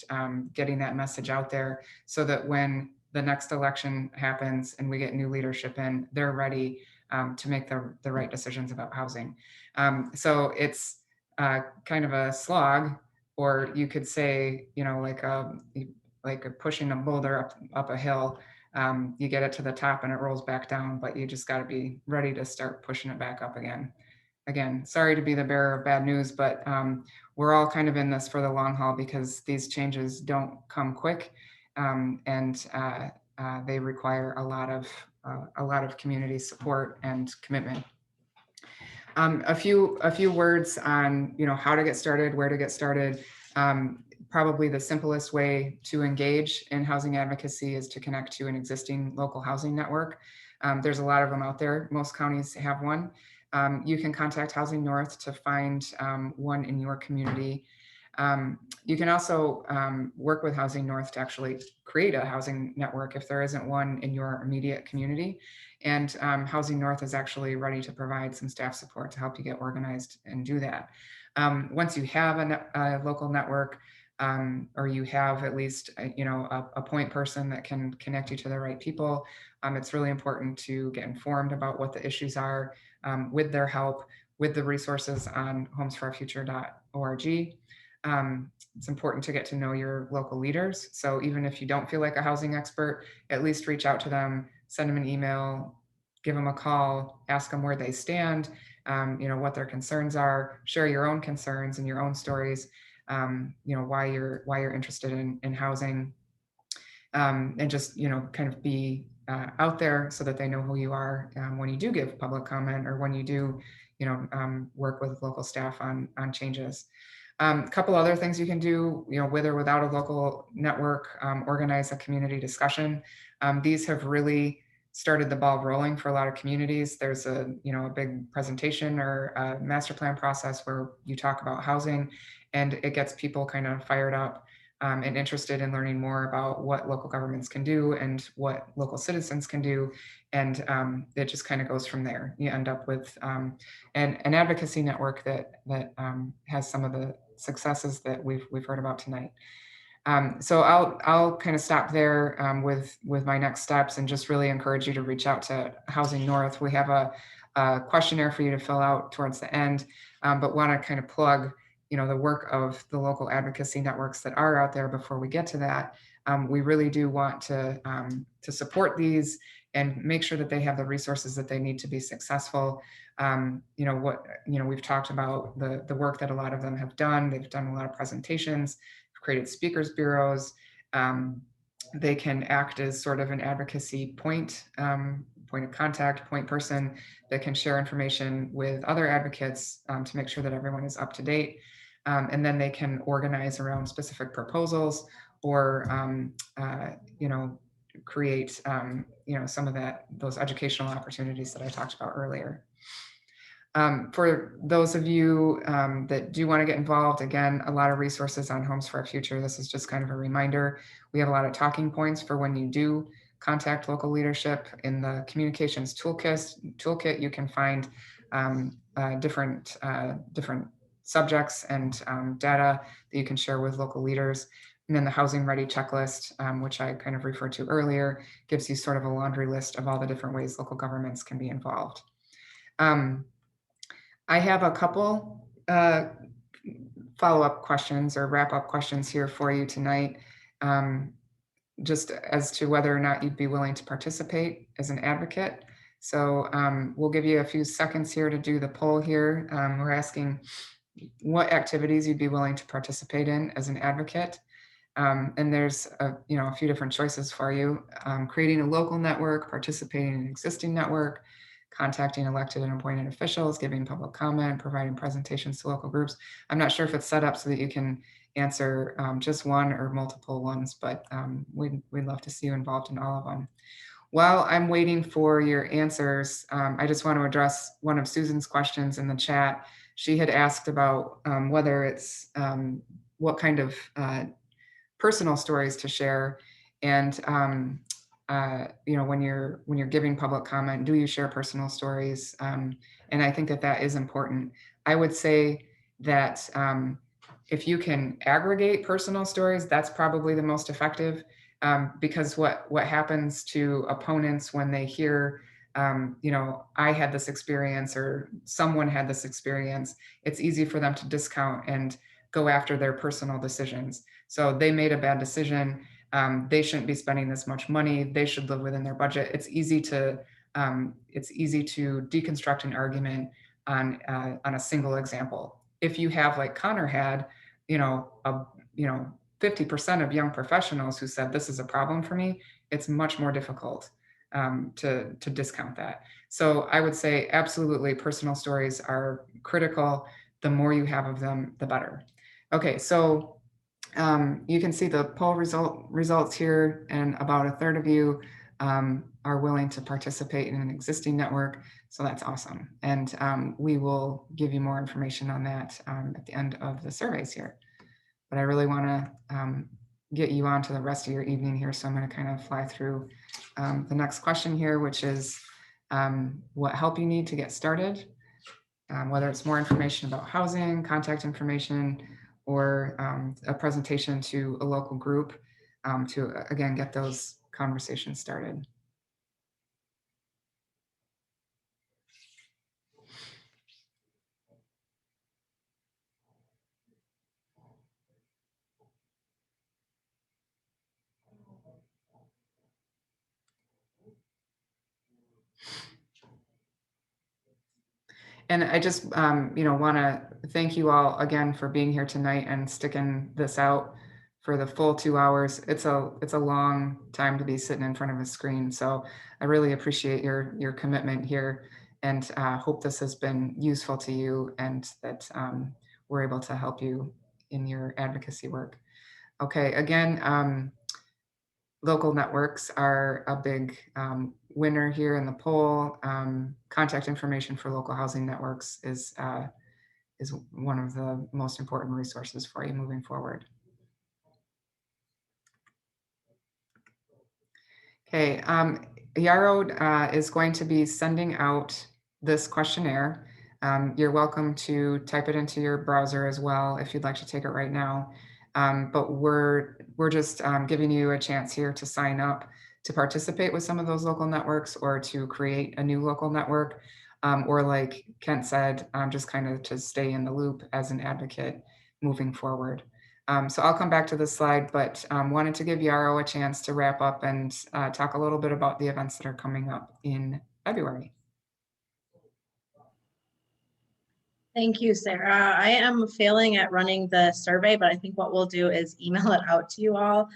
getting that message out there so that when the next election happens and we get new leadership in, they're ready to make the right decisions about housing. So it's kind of a slog, or you could say, like pushing a boulder up a hill. You get it to the top and it rolls back down, but you just got to be ready to start pushing it back up again. Again, sorry to be the bearer of bad news, but we're all kind of in this for the long haul because these changes don't come quick, and they require a lot of community support and commitment. A few words on how to get started, where to get started. Probably the simplest way to engage in housing advocacy is to connect to an existing local housing network. There's a lot of them out there. Most counties have one. You can contact Housing North to find one in your community. You can also work with Housing North to actually create a housing network if there isn't one in your immediate community. And Housing North is actually ready to provide some staff support to help you get organized and do that. Once you have a local network, or you have at least a point person that can connect you to the right people, it's really important to get informed about what the issues are with their help, with the resources on homesforourfuture.org. It's important to get to know your local leaders. So even if you don't feel like a housing expert, at least reach out to them, send them an email, give them a call, ask them where they stand, what their concerns are, share your own concerns and your own stories, why you're interested in housing, and just, kind of be out there so that they know who you are when you do give public comment or when you do, work with local staff on changes. A couple other things you can do, with or without a local network, organize a community discussion. These have really started the ball rolling for a lot of communities. There's a big presentation or a master plan process where you talk about housing, and it gets people kind of fired up and interested in learning more about what local governments can do and what local citizens can do. And it just kind of goes from there. You end up with an advocacy network that has some of the successes that we've heard about tonight. So I'll kind of stop there with my next steps and just really encourage you to reach out to Housing North. We have a questionnaire for you to fill out towards the end, but want to kind of plug the work of the local advocacy networks that are out there before we get to that. We really do want to support these and make sure that they have the resources that they need to be successful. We've talked about the work that a lot of them have done. They've done a lot of presentations, created speakers bureaus. They can act as sort of an advocacy point of contact, point person that can share information with other advocates to make sure that everyone is up to date. And then they can organize around specific proposals or, create, some of those educational opportunities that I talked about earlier. For those of you that do want to get involved, again, a lot of resources on Homes for Our Future. This is just kind of a reminder. We have a lot of talking points for when you do contact local leadership. In the communications toolkit, you can find different subjects and data that you can share with local leaders. And then the Housing Ready checklist, which I kind of referred to earlier, gives you sort of a laundry list of all the different ways local governments can be involved. I have a couple follow-up questions or wrap-up questions here for you tonight, just as to whether or not you'd be willing to participate as an advocate. So we'll give you a few seconds here to do the poll here. We're asking what activities you'd be willing to participate in as an advocate. And there's a few different choices for you. Creating a local network, participating in an existing network, contacting elected and appointed officials, giving public comment, providing presentations to local groups. I'm not sure if it's set up so that you can answer just one or multiple ones, but we'd love to see you involved in all of them. While I'm waiting for your answers, I just want to address one of Susan's questions in the chat. She had asked about whether it's what kind of personal stories to share, and when you're giving public comment, do you share personal stories? And I think that is important. I would say that if you can aggregate personal stories, that's probably the most effective, because what happens to opponents when they hear, I had this experience or someone had this experience, it's easy for them to discount and go after their personal decisions. So they made a bad decision. They shouldn't be spending this much money. They should live within their budget. It's easy to deconstruct an argument on a single example. If you have, like Connor had, 50% of young professionals who said this is a problem for me, it's much more difficult to discount that. So I would say absolutely personal stories are critical. The more you have of them, the better. Okay, so you can see the poll results here, and about a third of you are willing to participate in an existing network. So that's awesome. And we will give you more information on that at the end of the surveys here. But I really want to get you on to the rest of your evening here. So I'm going to kind of fly through the next question here, which is what help you need to get started, whether it's more information about housing, contact information, or a presentation to a local group to, again, get those conversations started. And I just, want to thank you all again for being here tonight and sticking this out for the full 2 hours. It's a long time to be sitting in front of a screen. So I really appreciate your commitment here, and hope this has been useful to you and that we're able to help you in your advocacy work. Okay, again, local networks are a big winner here in the poll. Contact information for local housing networks is one of the most important resources for you moving forward. Okay, Yarrow is going to be sending out this questionnaire. You're welcome to type it into your browser as well if you'd like to take it right now. But we're just giving you a chance here to sign up to participate with some of those local networks, or to create a new local network, or like Kent said, just kind of to stay in the loop as an advocate moving forward. So I'll come back to this slide, but wanted to give Yarrow a chance to wrap up and talk a little bit about the events that are coming up in February. Thank you, Sarah. I am failing at running the survey, but I think what we'll do is email it out to you all.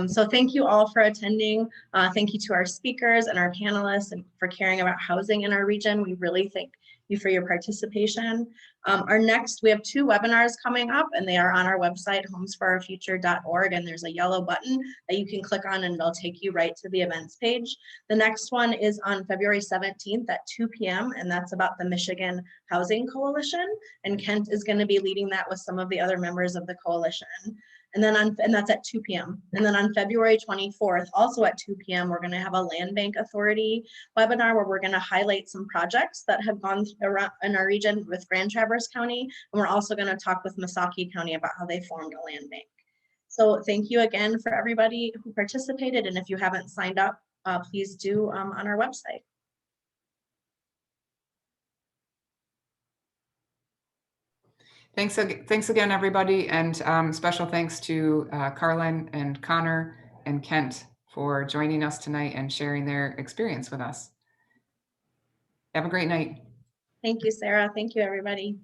So thank you all for attending. Thank you to our speakers and our panelists and for caring about housing in our region. We really thank you for your participation. We have 2 webinars coming up, and they are on our website, homesforourfuture.org, and there's a yellow button that you can click on and it'll take you right to the events page. The next one is on February 17th at 2 p.m. and that's about the Michigan Housing Coalition, and Kent is going to be leading that with some of the other members of the coalition. And then and that's at 2 p.m. And then on February 24th, also at 2 p.m., we're going to have a Land Bank Authority webinar where we're going to highlight some projects that have gone around in our region with Grand Traverse County. And we're also going to talk with Misaki County about how they formed a land bank. So thank you again for everybody who participated. And if you haven't signed up, please do on our website. Thanks again, everybody. And special thanks to Carlin and Connor and Kent for joining us tonight and sharing their experience with us. Have a great night. Thank you, Sarah. Thank you, everybody.